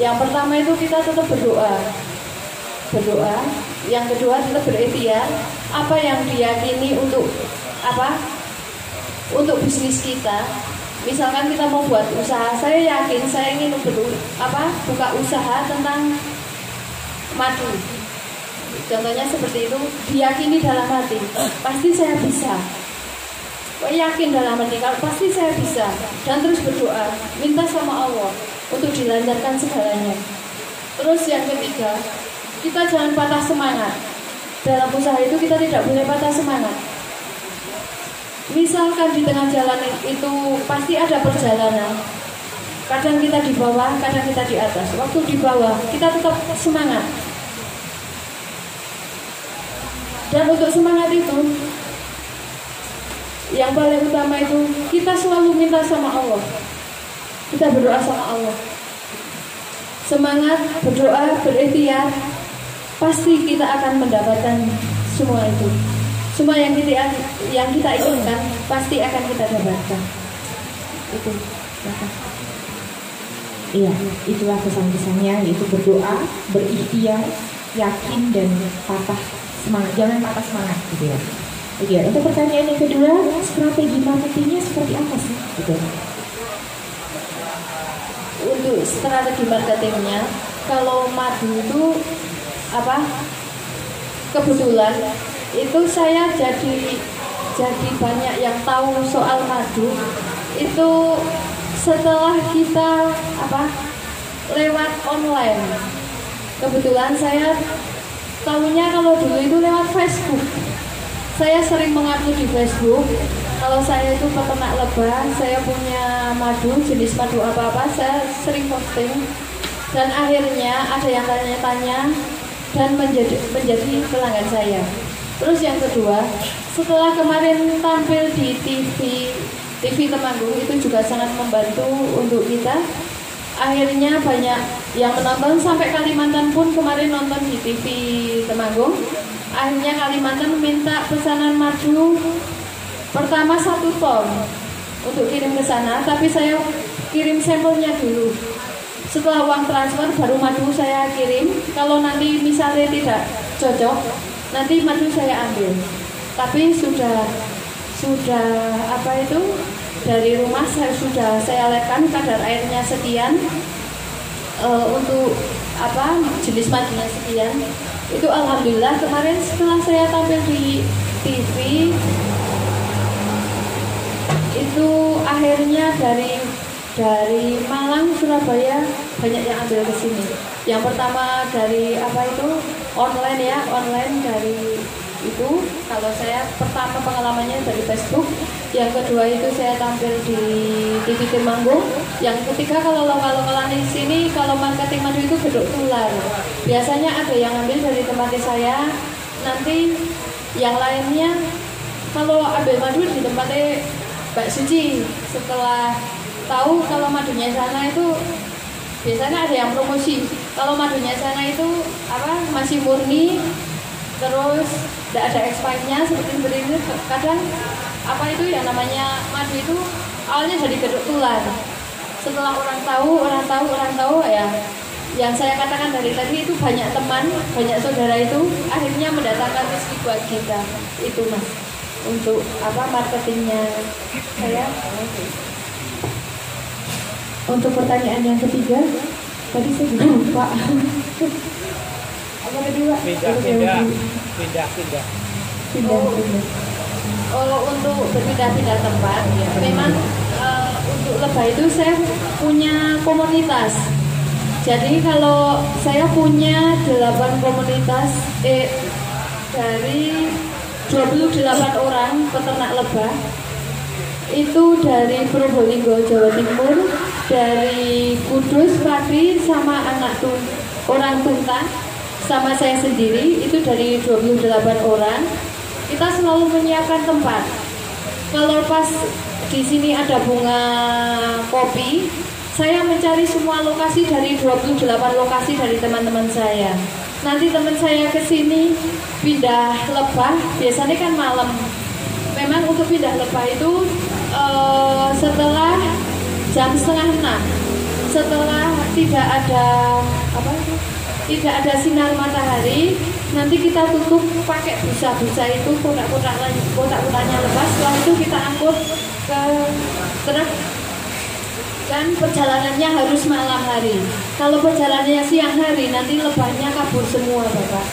yang pertama itu kita tetap berdoa. Yang kedua tetap berikhtiar. Apa yang diyakini untuk untuk bisnis kita. Misalkan kita mau buat usaha, saya yakin saya ingin buka usaha tentang madu. Contohnya seperti itu, diyakini dalam hati, pasti saya bisa. Yakin dalam hati, kalau pasti saya bisa, dan terus berdoa, minta sama Allah untuk dilancarkan segalanya. Terus yang ketiga, kita jangan patah semangat. Dalam usaha itu kita tidak boleh patah semangat. Misalkan di tengah jalan itu pasti ada perjalanan. Kadang kita di bawah, kadang kita di atas. Waktu di bawah, kita tetap semangat. Dan untuk semangat itu, yang paling utama itu kita selalu minta sama Allah. Kita berdoa sama Allah. Semangat, berdoa, berikhtiar. pasti kita akan mendapatkan semua itu. Semua yang kita inginkan pasti akan kita dapatkan. Itu. Iya, itulah pesan-pesannya, yaitu berdoa, berikhtiar, yakin dan patah semangat. Jangan patah semangat gitu ya. Oke, untuk pertanyaan yang kedua, strategi marketingnya seperti apa sih? Gitu. Untuk strategi marketingnya, kalau madu itu kebetulan itu saya jadi banyak yang tahu soal madu itu setelah kita lewat online. Kebetulan saya tahunya kalau dulu itu lewat Facebook. Saya sering mengaku di Facebook kalau saya itu peternak lebah, saya punya madu, jenis madu apa-apa, saya sering posting. Dan akhirnya ada yang tanya-tanya dan menjadi pelanggan saya. Terus yang kedua, setelah kemarin tampil di TV Temanggung, itu juga sangat membantu untuk kita. Akhirnya banyak yang menonton, sampai Kalimantan pun kemarin nonton di TV Temanggung. Akhirnya Kalimantan minta pesanan madu pertama 1 ton untuk kirim ke sana, tapi saya kirim sampelnya dulu. Setelah uang transfer baru madu saya kirim. Kalau nanti misalnya tidak cocok, nanti madu saya ambil. Tapi sudah dari rumah saya letkan kadar airnya sekian, untuk jenis madunya sekian. Itu alhamdulillah kemarin setelah saya tampil di TV itu akhirnya dari Malang, Surabaya banyak yang ambil ke sini. Yang pertama dari online dari itu. Kalau saya pertama pengalamannya dari Facebook, yang kedua itu saya tampil di TV Temanggung, yang ketiga kalau lokal-lokalan di sini kalau marketing madu itu gedok tular. Biasanya ada yang ambil dari tempat saya, nanti yang lainnya kalau ambil madu di tempatnya Mbak Suci. Setelah tahu kalau madunya sana itu biasanya ada yang promosi. Kalau madunya sana itu masih murni, terus tidak ada expirednya seperti ini. Kadang yang namanya madu itu awalnya jadi gedok tular. Setelah orang tahu ya, yang saya katakan dari tadi itu banyak teman, banyak saudara itu akhirnya mendatangkan rezeki buat kita. Itu Mas, untuk marketingnya saya. Untuk pertanyaan yang ketiga, tadi saya juga lupa. Apa kedua? Pindah. Untuk berpindah-pindah tempat, memang untuk lebah itu saya punya komunitas. Jadi kalau saya punya 8 komunitas dari 28 orang peternak lebah, itu dari Probolinggo, Jawa Timur, dari Kudus, Pati, sama orang Tunta, sama saya sendiri, itu dari 28 orang. Kita selalu menyiapkan tempat. Kalau pas di sini ada bunga kopi, saya mencari semua lokasi dari 28 lokasi dari teman-teman saya. Nanti teman saya ke sini pindah lebah, biasanya kan malam. Memang untuk pindah lebah itu setelah jam 5:30, setelah tidak ada sinar matahari, nanti kita tutup pakai busa-busa itu, kotak-kotaknya lebah. Setelah itu kita angkut ke truk, dan perjalanannya harus malam hari. Kalau perjalanannya siang hari, nanti lebahnya kabur semua, Bapak.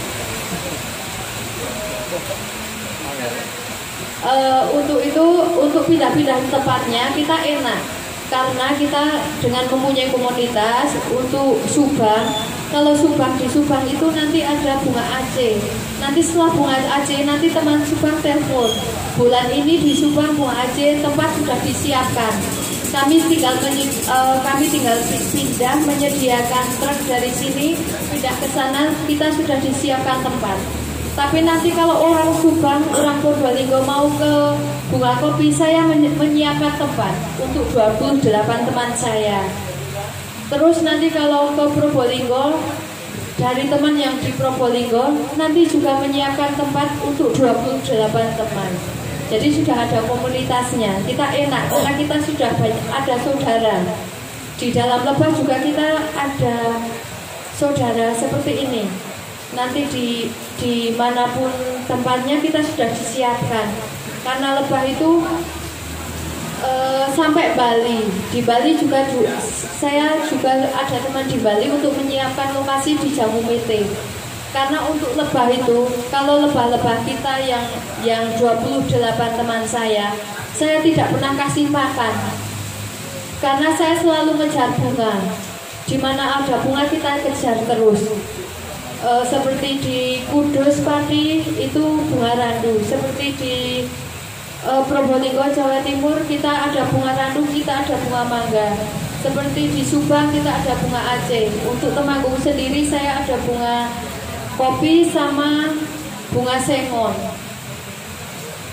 Untuk pindah-pindah tempatnya kita enak, karena kita dengan mempunyai komunitas. Untuk Subang, kalau di Subang itu nanti ada bunga Aceh. Nanti setelah bunga Aceh, nanti teman Subang telepon, bulan ini di Subang bunga Aceh, tempat sudah disiapkan. Kami tinggal pindah, menyediakan truk dari sini pindah ke sana, kita sudah disiapkan tempat. Tapi nanti kalau orang Subang, orang Probolinggo mau ke bunga kopi, saya menyiapkan tempat untuk 28 teman saya. Terus nanti kalau ke Probolinggo, dari teman yang di Probolinggo nanti juga menyiapkan tempat untuk 28 teman. Jadi sudah ada komunitasnya. Kita enak karena kita sudah banyak, ada saudara. Di dalam lebah juga kita ada saudara seperti ini. Nanti di manapun tempatnya kita sudah disiapkan. Karena lebah itu sampai Bali. Di Bali juga saya juga ada teman di Bali untuk menyiapkan lokasi di Jambu Mete. Karena untuk lebah itu, kalau lebah-lebah kita yang 28 teman saya tidak pernah kasih makan. Karena saya selalu ngejar bunga. Di mana ada bunga kita kejar terus. Seperti di Kudus Pati itu bunga randu. Seperti di Probolinggo Jawa Timur kita ada bunga randu, kita ada bunga mangga. Seperti di Subang kita ada bunga Aceh. Untuk Temanggung sendiri saya ada bunga kopi sama bunga sengon.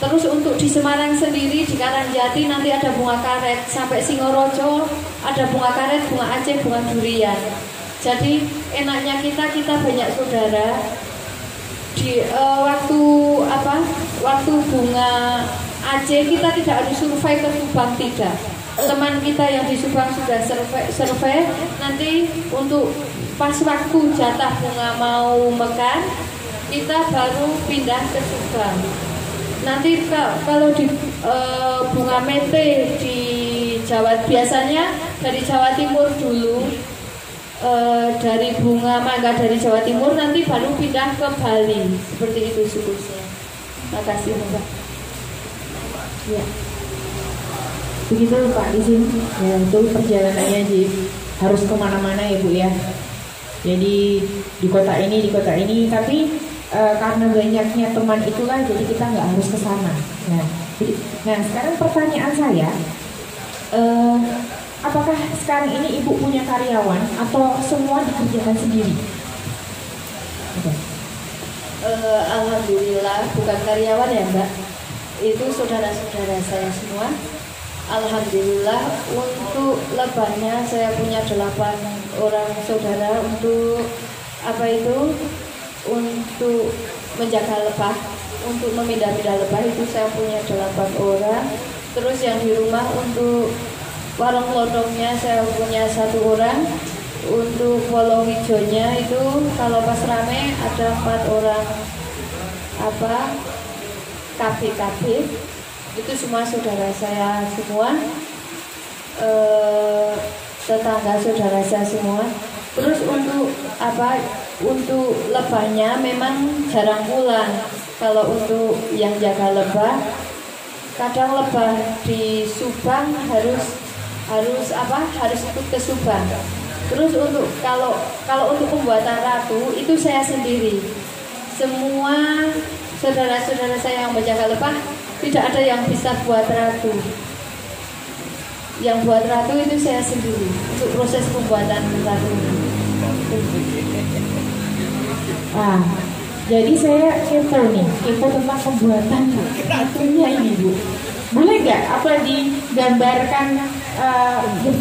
Terus untuk di Semarang sendiri, di Karangjati nanti ada bunga karet. Sampai Singorojo ada bunga karet, bunga Aceh, bunga durian. Jadi enaknya kita banyak saudara. Di waktu bunga Aceh kita tidak harus survei ke Subang, tidak. Teman kita yang di Subang sudah survei, nanti untuk pas waktu jatah bunga mau mekar, kita baru pindah ke Subang. Nanti kalau di bunga mete di Jawa, biasanya dari Jawa Timur dulu, dari bunga mangga dari Jawa Timur nanti baru pindah ke Bali. Seperti itu siklusnya. Makasih Mbak. Ya. Begitu Pak di sini. Ya, itu perjalanannya harus kemana-mana ya Bu ya. Jadi di kota ini, tapi karena banyaknya teman itulah, jadi kita nggak harus ke sana. Nah, sekarang pertanyaan saya, apakah sekarang ini Ibu punya karyawan atau semua dikerjakan sendiri? Alhamdulillah bukan karyawan ya Mbak. Itu saudara-saudara saya semua. Alhamdulillah untuk lebahnya saya punya 8 orang saudara. Untuk untuk menjaga lebah, untuk memindah-pindah lebah itu saya punya 8 orang. Terus yang di rumah untuk warung lodongnya saya punya 1 orang. Untuk polong hijaunya itu kalau pas rame ada 4 orang KB itu semua saudara saya semua, tetangga saudara saya semua. Terus untuk lebahnya memang jarang pulang. Kalau untuk yang jaga lebah, kadang lebah di Subang harus ikut ke Subang. Terus untuk kalau untuk pembuatan ratu itu saya sendiri. Semua saudara-saudara saya yang menjaga lebah tidak ada yang bisa buat ratu. Yang buat ratu itu saya sendiri untuk proses pembuatan ratu. Jadi saya kepo tentang pembuatan ratunya ini Bu. Boleh nggak digambarkan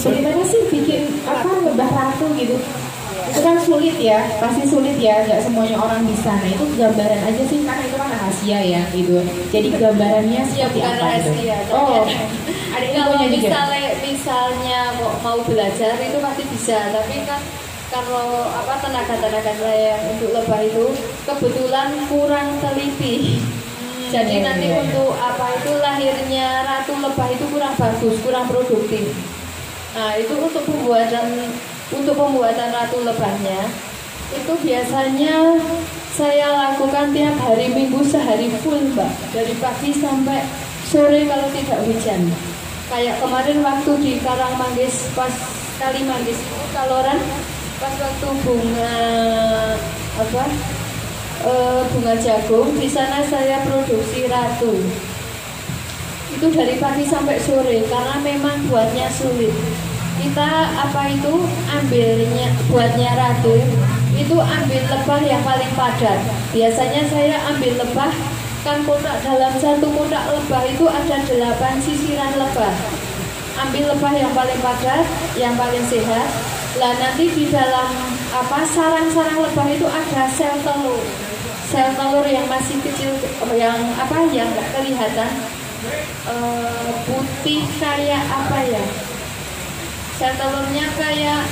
ceritanya sih bikin lebah ratu gitu? Itu kan sulit ya, pasti sulit ya, nggak semuanya orang bisa. Nah itu gambaran aja sih, karena itu kan rahasia ya gitu. Jadi gambarannya seperti apa rahasia, gitu? Ada kalau juga. misalnya mau belajar itu pasti bisa, tapi kan kalau tenaga saya untuk lebah itu kebetulan kurang teliti. Jadi nanti untuk lahirnya ratu lebah itu kurang bagus, kurang produktif. Nah itu untuk pembuatan ratu lebahnya itu biasanya saya lakukan tiap hari Minggu sehari full Mbak, dari pagi sampai sore kalau tidak hujan. Kayak kemarin waktu di Karangmanggis pas Kalimanggis itu Kaloran, pas waktu bunga jagung, di sana saya produksi ratu. Itu dari pagi sampai sore karena memang buatnya sulit. Kita buatnya ratu itu ambil lebah yang paling padat. Biasanya saya ambil lebah kan dalam satu kotak lebah itu ada 8 sisiran lebah. Ambil lebah yang paling padat, yang paling sehat. Lah nanti di dalam sarang-sarang lebah itu ada sel telur. Sel telur yang masih kecil, yang nggak kelihatan, putih kayak sel telurnya kayak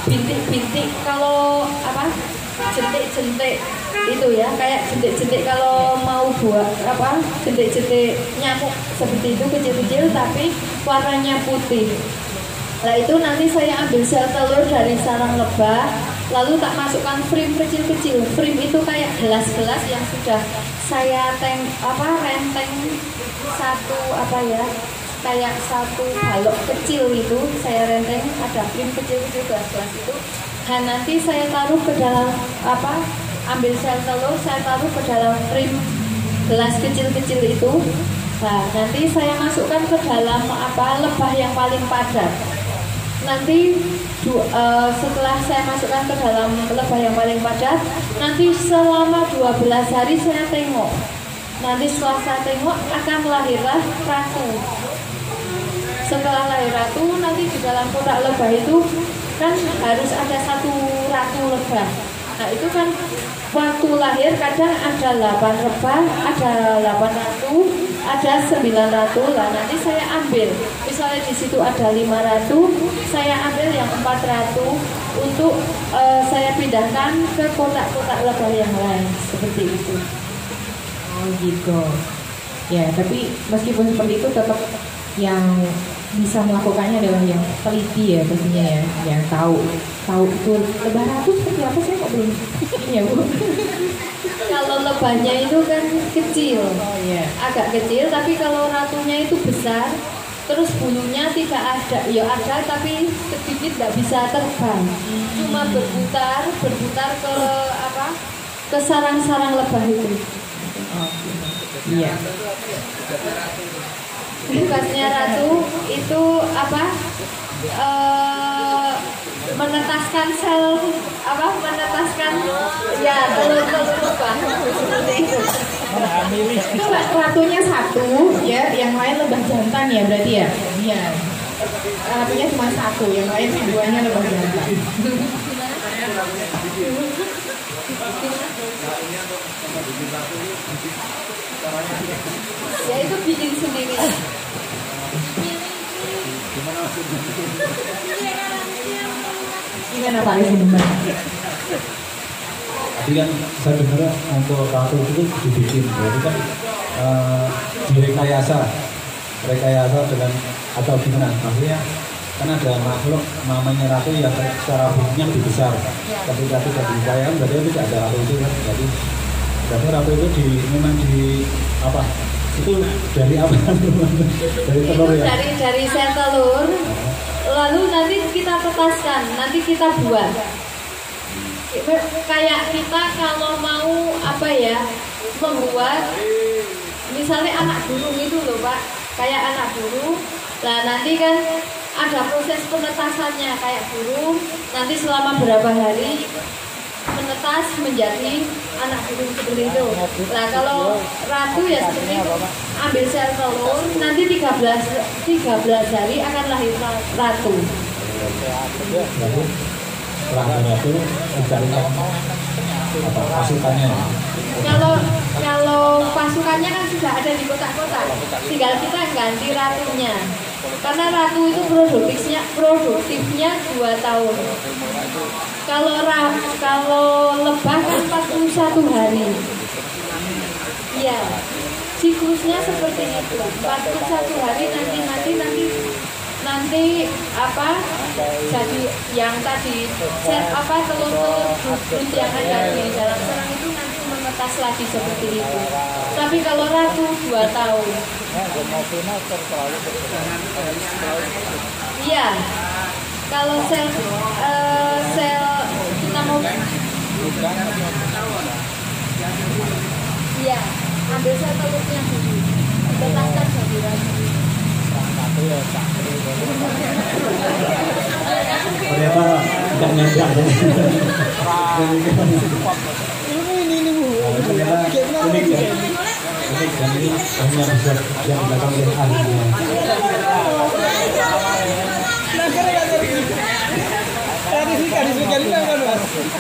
bintik-bintik, kalau jentik-jentik itu ya, kayak jentik-jentik kalau mau buat jentik-jentik nyamuk seperti itu, kecil-kecil tapi warnanya putih. Nah itu nanti saya ambil sel telur dari sarang lebah, lalu tak masukkan frame kecil-kecil. Frame itu kayak gelas-gelas yang sudah saya renteng satu kayak satu balok kecil itu, saya renteng, ada frame kecil-kecil gelas-gelas itu. Dan nanti saya taruh ke dalam ambil sel telur, saya taruh ke dalam frame gelas kecil-kecil itu. Nah nanti saya masukkan ke dalam lebah yang paling padat. Nanti setelah saya masukkan ke dalam lebah yang paling padat, nanti selama 12 hari saya tengok. Nanti setelah saya tengok akan lahirlah ratu. Setelah lahir ratu, nanti di dalam kotak lebah itu kan harus ada satu ratu lebah. Nah itu kan waktu lahir kadang ada 8 lebah, ada 8 ratu, ada 9 ratu. Lah nanti saya ambil, misalnya di situ ada 5 ratu, saya ambil yang 4 ratu untuk saya pindahkan ke kotak-kotak lebah yang lain, seperti itu. Oh gitu. Ya, tapi meskipun seperti itu tetap yang bisa melakukannya adalah yang teliti ya pastinya ya, yang tahu itu lebah ratu seperti apa, saya kok belum ini ya Bu. Kalau lebahnya itu kan kecil, agak kecil, tapi kalau ratunya itu besar, terus bulunya tidak ada, ya ada tapi sedikit nggak bisa terbang, cuma berputar ke sarang-sarang lebah itu. Iya. Tugasnya ratu itu menetaskan telur-telur lebah seperti itu. Itu ratunya satu ya, yang lain lebah jantan ya berarti ya. Iya. Ratunya cuma satu, yang lain duanya lebah jantan. Ya itu bikin sendiri. Gimana Pak Rizman? Tadi kan saya dengar untuk ratu itu dibikin, berarti kan direkayasa dengan atau gimana? Maksudnya kan ada makhluk namanya ratu yang secara bentuknya lebih besar. Ketika tidak direkayasa berarti tidak ada ratu itu kan? Berarti ratu itu memang itu dari apa? Dari telur ya? Dari sel telur. Lalu nanti kita tetaskan, nanti kita buat. Kayak kita kalau mau membuat misalnya anak burung itu loh Pak, kayak anak burung. Nah nanti kan ada proses penetasannya kayak burung, nanti selama berapa hari menetas menjadi anak burung seperti itu. Nah kalau ratu ya seperti itu, ambil sel telur, nanti 13 hari akan lahir ratu. Setelah ratu dicarikan pasukannya. Kalau pasukannya kan sudah ada di kotak-kotak, tinggal kita ganti ratunya. Karena ratu itu produktifnya 2 tahun. Kalau lebah kan 41 hari. Iya, siklusnya seperti itu. 41 hari nanti jadi yang tadi telur-telur bubut yang ada di dalam sarang itu nanti menetas lagi seperti itu. Tapi kalau ratu 2 tahun. Iya. Kalau sel kita mau iya, ambil sel telurnya dulu, tetaskan jadi ratu. Ternyata tidak nyangka ya. Ini ternyata unik ya. Unik, dan ini hanya bisa yang belakang oleh ahlinya.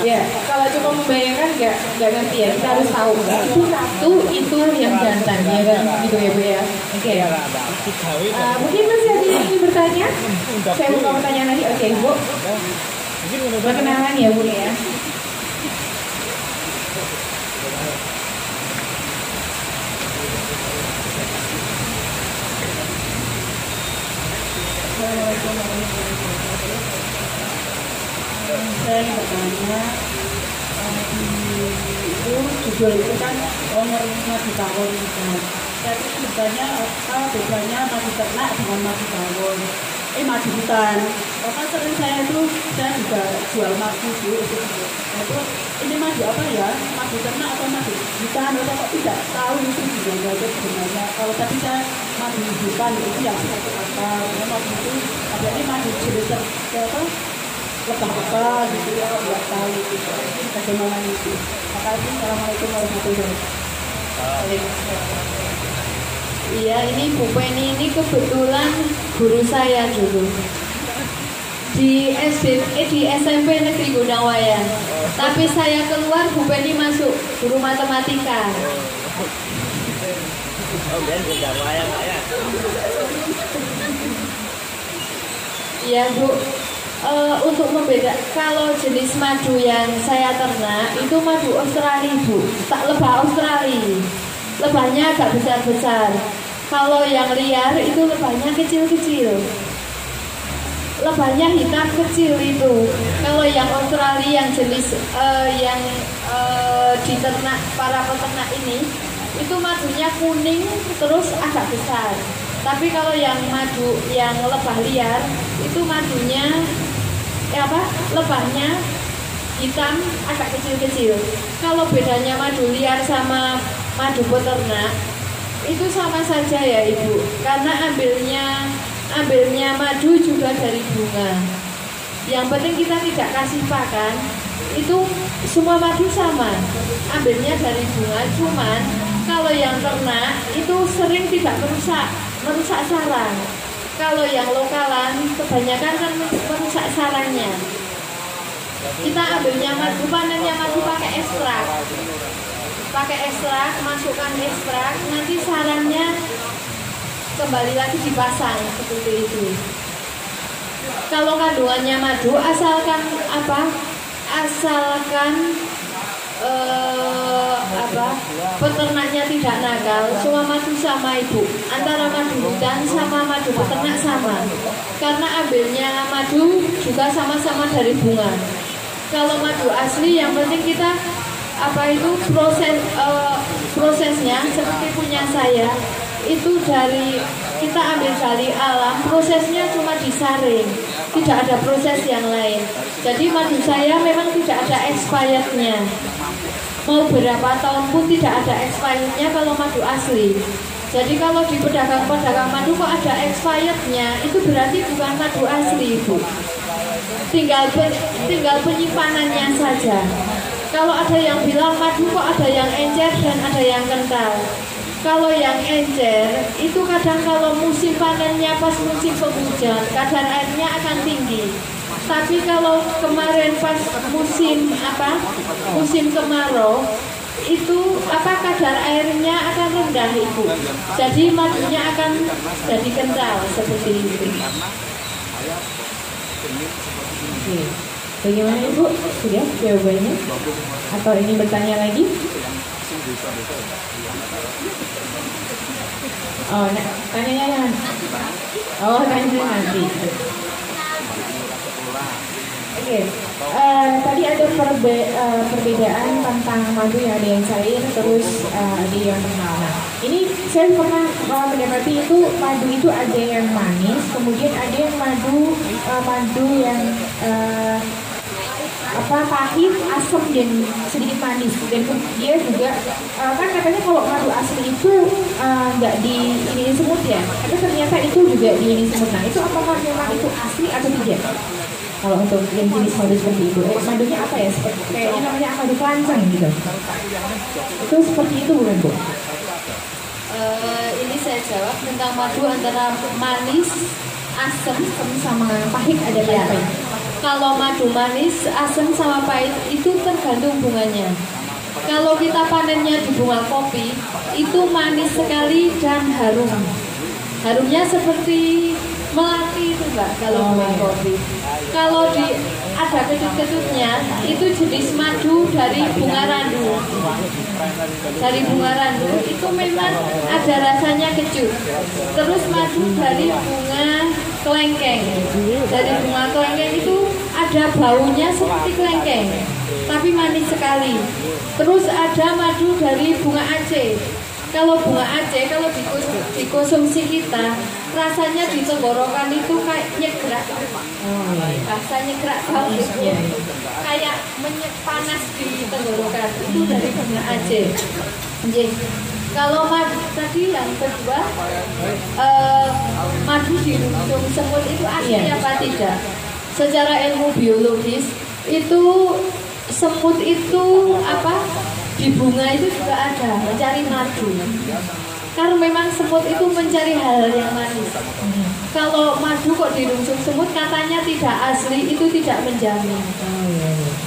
Ya, kalau cuma membayangkan nggak ngerti ya. Kita harus tahu itu satu itu yang jantan ya kan gitu ya Bu ya. Oke. Mungkin masih ada yang ingin bertanya? Saya buka pertanyaan lagi. Oke Bu. Perkenalan ya Bu ya. Saya bertanya, itu judul itu kan nomor 5 tahun kan. Tapi bedanya apa? Bedanya madu ternak dengan madu tawon. Madu hutan. Karena sering saya juga jual madu itu. Itu ini madu apa ya? Madu ternak atau madu hutan atau kok tidak tahu itu juga sebenarnya. Kalau tadi saya madu hutan itu yang seperti apa? Madu itu ada ini madu jenis apa? Lebah apa gitu ya, nggak tahu gitu. Bagaimana itu? Makasih. Assalamualaikum warahmatullahi wabarakatuh. Iya, ini Bu Penny ini kebetulan guru saya dulu di SMP Negeri Gondangwayan. Tapi saya keluar, Bu Penny masuk guru matematika. Iya Bu. Untuk membeda, kalau jenis madu yang saya ternak itu madu Australia Bu, tak lebah Australia. Lebahnya agak besar-besar. Kalau yang liar itu lebahnya kecil-kecil. Lebahnya hitam kecil itu. Kalau yang Australia yang jenis yang diternak para peternak ini itu madunya kuning terus agak besar. Tapi kalau yang madu yang lebah liar itu madunya lebahnya hitam agak kecil-kecil. Kalau bedanya madu liar sama madu peternak itu sama saja ya Ibu, karena ambilnya madu juga dari bunga. Yang penting kita tidak kasih pakan, itu semua madu sama, ambilnya dari bunga. Cuman kalau yang ternak itu sering tidak merusak sarang. Kalau yang lokalan kebanyakan kan merusak sarangnya. Kita ambilnya madu, panennya madu pakai ekstrak. Masukkan ekstrak, nanti sarangnya kembali lagi dipasang seperti itu. Kalau kandungannya madu, asalkan peternaknya tidak nakal, semua madu sama Ibu. Antara madu hutan sama madu peternak sama. Karena ambilnya madu juga sama-sama dari bunga. Kalau madu asli yang penting kita prosesnya seperti punya saya itu kita ambil dari alam, prosesnya cuma disaring, tidak ada proses yang lain. Jadi madu saya memang tidak ada expirednya, mau berapa tahun pun tidak ada expirednya kalau madu asli. Jadi kalau di pedagang madu kok ada expirednya, itu berarti bukan madu asli Ibu, tinggal penyimpanannya saja. Kalau ada yang bilang madu kok ada yang encer dan ada yang kental. Kalau yang encer itu kadang kalau musim panennya pas musim penghujan, kadar airnya akan tinggi. Tapi kalau kemarin pas musim kemarau itu kadar airnya akan rendah Ibu. Jadi madunya akan jadi kental seperti itu. Bagaimana Ibu? Sudah jawabannya? Atau ini bertanya lagi? Oh, tanyanya yang tanya nanti. Oke, tadi ada perbedaan tentang madu yang ada yang cair, terus ada yang kental. Nah, ini saya pernah mendapati itu madu itu ada yang manis, kemudian ada yang madu yang pahit, asam dan sedikit manis. Dan dia juga kan katanya kalau madu asli itu nggak di ini semut ya, tapi ternyata itu juga di ini semut. Nah, itu apakah memang itu asli atau tidak? Kalau untuk yang jenis madu seperti itu, madunya apa ya? Kayaknya namanya madu kelanceng gitu. Itu seperti itu bukan Bu? Ini saya jawab tentang madu antara manis, asam, sama pahit ada pahit. Kalau madu manis, asam sama pahit itu tergantung bunganya. Kalau kita panennya di bunga kopi, itu manis sekali dan harum. Harumnya seperti melati itu Mbak kalau bunga kopi. Kalau ada kecut-kecutnya, itu jenis madu dari bunga randu. Dari bunga randu itu memang ada rasanya kecut. Terus madu dari bunga kelengkeng. Dari bunga kelengkeng itu ada baunya seperti kelengkeng, tapi manis sekali. Terus ada madu dari bunga Aceh. Kalau bunga Aceh, kalau dikonsumsi kita, rasanya di tenggorokan itu kayak nyegrak. Rasanya nyegrak banget itu. Kayak panas di tenggorokan. Itu dari bunga Aceh. Kalau madu tadi yang kedua, madu di rusung semut itu asli apa tidak? Secara ilmu biologis itu semut itu di bunga itu juga ada mencari madu. Karena memang semut itu mencari hal yang manis. Kalau madu kok di rusung semut katanya tidak asli, itu tidak menjamin.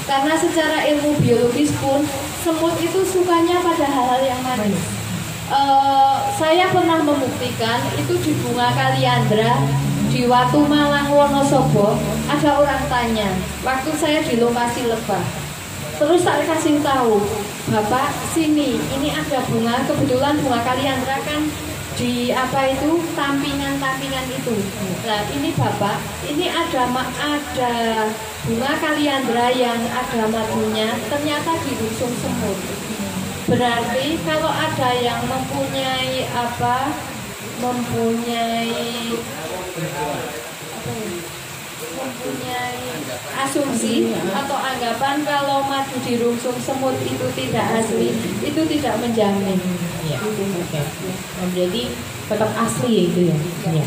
Karena secara ilmu biologis pun semut itu sukanya pada hal-hal yang manis. Saya pernah membuktikan itu di bunga kaliandra di Watu Malang Wonosobo. Ada orang tanya waktu saya di lokasi lebah, terus saya kasih tahu, Bapak sini, ini ada bunga, kebetulan bunga kaliandra kan di tampingan itu. Nah ini Bapak, ini ada bunga kaliandra yang ada madunya, ternyata di rusung semut. Berarti kalau ada yang mempunyai asumsi atau anggapan kalau madu di rusung semut itu tidak asli, itu tidak menjamin. Ya. Oke. Jadi tetap asli itu ya. Ya.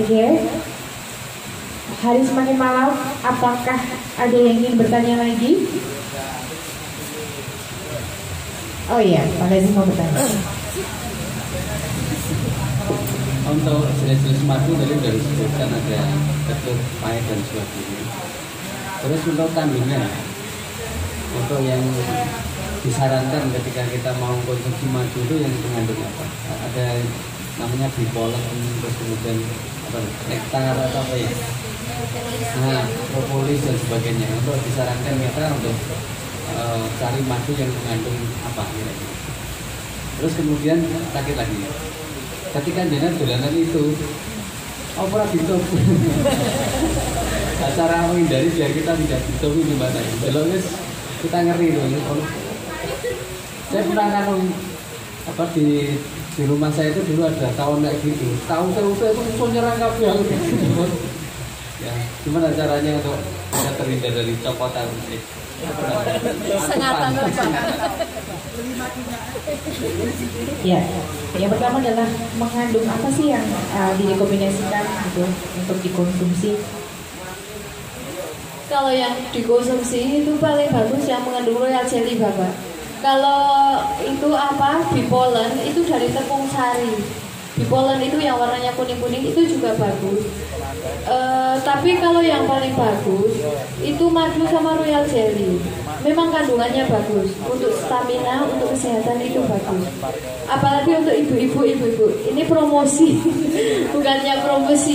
Oke. Hari semakin malam, apakah ada yang ingin bertanya lagi? Oh iya, Pak Lezi mau bertanya. Untuk jenis-jenis madu tadi sudah disebutkan ada kecut, pahit dan sebagainya. Terus untuk kandungan, untuk yang disarankan ketika kita mau konsumsi madu itu yang mengandung apa? Ada namanya bipolen, terus kemudian nektar atau apa ya? Nah, propolis dan sebagainya. Untuk disarankan kita untuk cari madu yang mengandung apa kira-kira. Terus kemudian sakit lagi. Ketika jenengan dolanan itu, pernah ditutup. Cara menghindari biar kita tidak ditutup ini Mbak Nay. Belum kita ngeri loh. Saya pernah di rumah saya itu dulu ada tahun kayak gitu. Tahun itu musuh nyerang kabeh. Ya, gimana caranya untuk kita terhindar dari copotan? Sengatan Ya, yang pertama adalah mengandung apa sih yang direkomendasikan gitu untuk dikonsumsi? Kalau yang dikonsumsi itu paling bagus yang mengandung royal jelly Bapak. Kalau itu bipolen itu dari tepung sari. Bipolen itu yang warnanya kuning-kuning itu juga bagus. Tapi kalau yang paling bagus itu madu sama royal jelly. Memang kandungannya bagus untuk stamina, untuk kesehatan itu bagus. Apalagi untuk ibu-ibu. Ini promosi, bukannya promosi.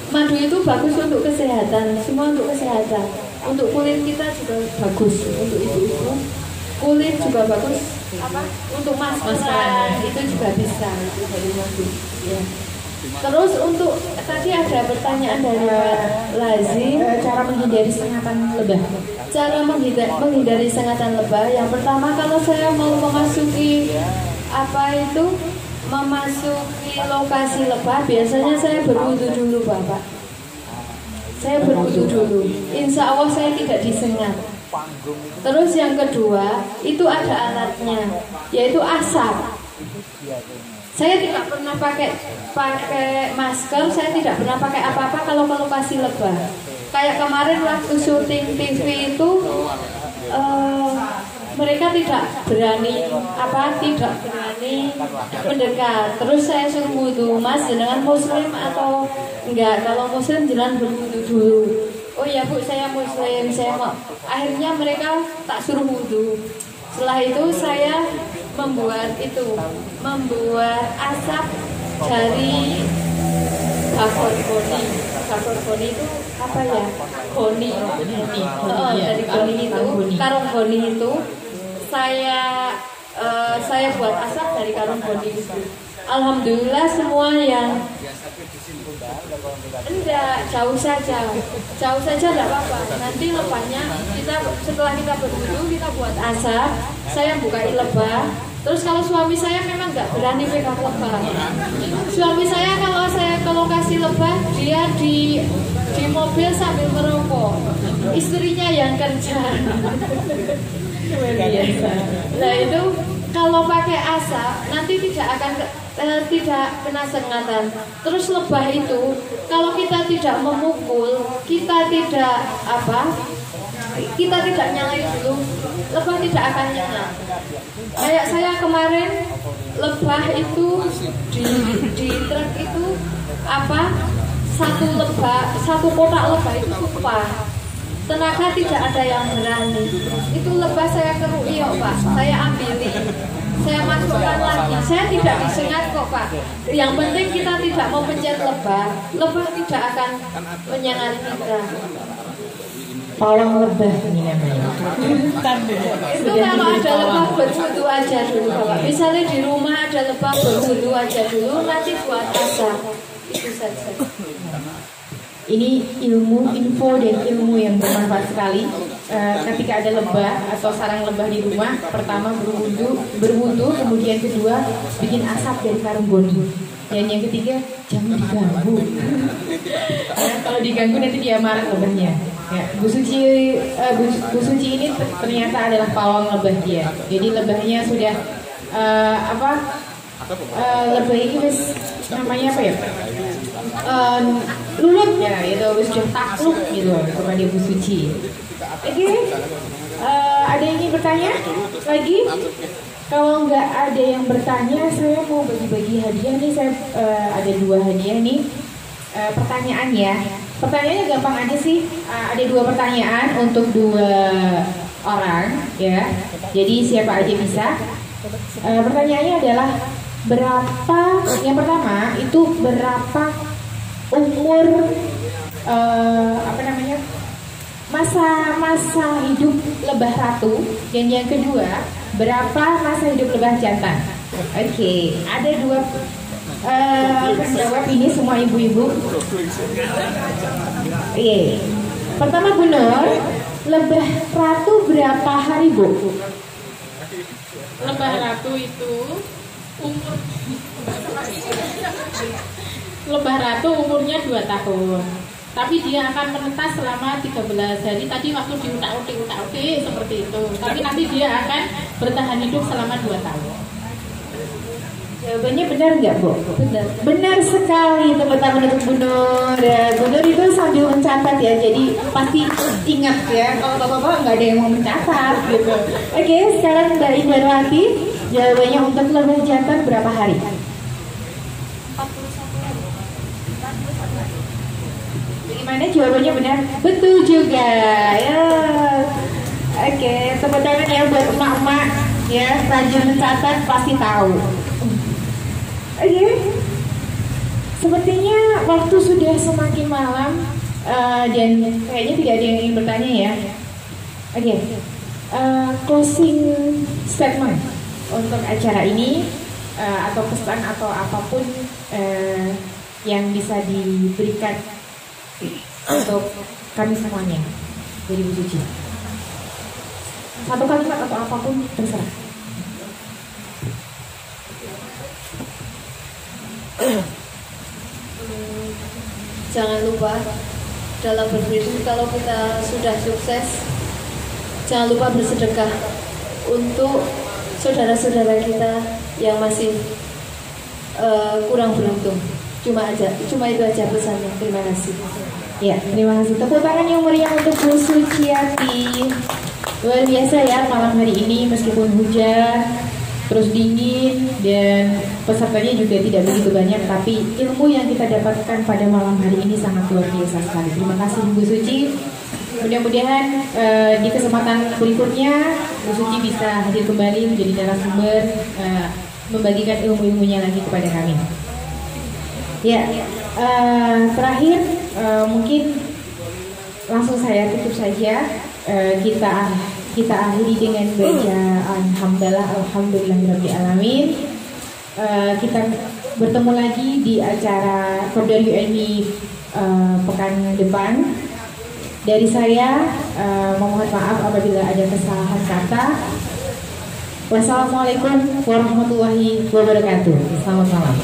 Madu itu bagus untuk kesehatan, semua untuk kesehatan. Untuk kulit kita juga bagus, untuk ibu-ibu. Kulit juga bagus. Untuk masker itu juga bisa. Itu dari madu. Ya. Terus untuk tadi ada pertanyaan dari Pak Lazim, cara menghindari sengatan lebah. Cara menghindari sengatan lebah, yang pertama kalau saya mau memasuki lokasi lebah, biasanya saya berwudu dulu Bapak. Saya berwudu dulu. Insya Allah saya tidak disengat. Terus yang kedua itu ada alatnya, yaitu asap. Saya tidak pernah pakai masker, saya tidak pernah pakai apa-apa kalau ke lokasi lebah. Kayak kemarin waktu syuting TV itu mereka tidak berani mendekat. Terus saya suruh wudu, Mas, jenengan muslim atau enggak? Kalau muslim jenengan berwudu dulu. oh ya Bu, saya muslim, saya mau. Akhirnya mereka tak suruh wudhu. Setelah itu saya membuat asap dari bakor goni. Bakor goni itu apa ya? Goni. Dari goni itu, karung goni itu saya buat asap dari karung goni itu. Alhamdulillah semua yang enggak, jauh saja enggak apa-apa. Nanti lebahnya setelah kita berwudu kita buat asap, saya bukain lebah. Terus kalau suami saya memang nggak berani pegang lebah. Suami saya kalau saya ke lokasi lebah, dia di mobil sambil merokok. Istrinya yang kerja. Nah itu kalau pakai asap nanti tidak kena sengatan. Terus lebah itu kalau kita tidak memukul, kita tidak nyalain dulu, lebah tidak akan nyala. Kayak saya kemarin lebah itu di truk itu satu kotak lebah itu tumpah. Tenaga tidak ada yang berani. Itu lebah saya kerui Pak, saya ambili, saya masukkan lagi. Saya tidak disengat kok Pak. Yang penting kita tidak mau pencet lebah tidak akan menyengat kita. Pawang lebah ini namanya. Itu kalau ada lebah berwudu aja dulu Bapak. Misalnya di rumah ada lebah berwudu aja dulu, nanti buat asap. Itu saja. Ini info dan ilmu yang bermanfaat sekali. Ketika ada lebah atau sarang lebah di rumah, pertama berwudu, kemudian kedua bikin asap dari karung goni. Dan yang ketiga jangan diganggu. Kalau diganggu nanti dia marah lebahnya. Ya, Bu Suci ini ternyata adalah pawang lebah dia. Jadi lebahnya sudah lebah ini namanya apa ya? Lulut ya, itu sudah takluk gitu kepada Bu Suci. Oke, ada yang ingin bertanya lagi? Kalau nggak ada yang bertanya, saya mau bagi-bagi hadiah nih. Saya ada 2 hadiah nih. Pertanyaan ya. Pertanyaannya gampang aja sih. Ada 2 pertanyaan untuk 2 orang ya. Jadi siapa aja bisa. Pertanyaannya adalah berapa? Yang pertama itu berapa umur masa hidup lebah ratu, dan yang kedua berapa masa hidup lebah jantan. Oke, ada 2 penjawab ini semua ibu-ibu. Iya. Pertama Bu Nur, lebah ratu berapa hari Bu? Lebah ratu itu lebah ratu umurnya 2 tahun. Tapi dia akan menetas selama 13 hari. Tadi waktu diutak-utik seperti itu. Tapi nanti dia akan bertahan hidup selama 2 tahun. Jawabannya benar nggak Bu? Benar. Benar sekali, tepuk tangan untuk Bu Nur. Bu Nur itu sambil mencatat ya, jadi pasti ingat ya. Kalau bapak-bapak nggak ada yang mau mencatat gitu. Oke, sekarang Mbak Indrawati, jawabannya untuk lebah jantan berapa hari? 41 hari. Gimana jawabannya benar? Betul juga ya. Oke, tepuk tangan ya buat emak-emak ya, rajin mencatat pasti tahu. Oke, sepertinya waktu sudah semakin malam dan kayaknya tidak ada yang ingin bertanya ya. Oke, closing statement untuk acara ini atau pesan atau apapun yang bisa diberikan untuk kami semuanya dari Bu Suci. Satu kalimat atau apapun terserah. Jangan lupa dalam berbisnis, kalau kita sudah sukses, jangan lupa bersedekah untuk saudara-saudara kita yang masih kurang beruntung. Cuma itu aja pesannya. Terima kasih. Ya, terima kasih. Tepuk tangan yang meriah untuk Bu Suciati. Luar biasa ya malam hari ini, meskipun hujan terus dingin, dan pesertanya juga tidak begitu banyak, tapi ilmu yang kita dapatkan pada malam hari ini sangat luar biasa sekali. Terima kasih Bu Suci. Mudah-mudahan di kesempatan berikutnya Bu Suci bisa hadir kembali menjadi narasumber, membagikan ilmu-ilmunya lagi kepada kami. Ya, terakhir mungkin langsung saya tutup saja. Kita akhiri dengan bacaan hamdalah alhamdulillahirabbil. Kita bertemu lagi di acara Kopdar UNI pekan depan. Dari saya memohon maaf apabila ada kesalahan kata. Wassalamualaikum warahmatullahi wabarakatuh. Selamat malam.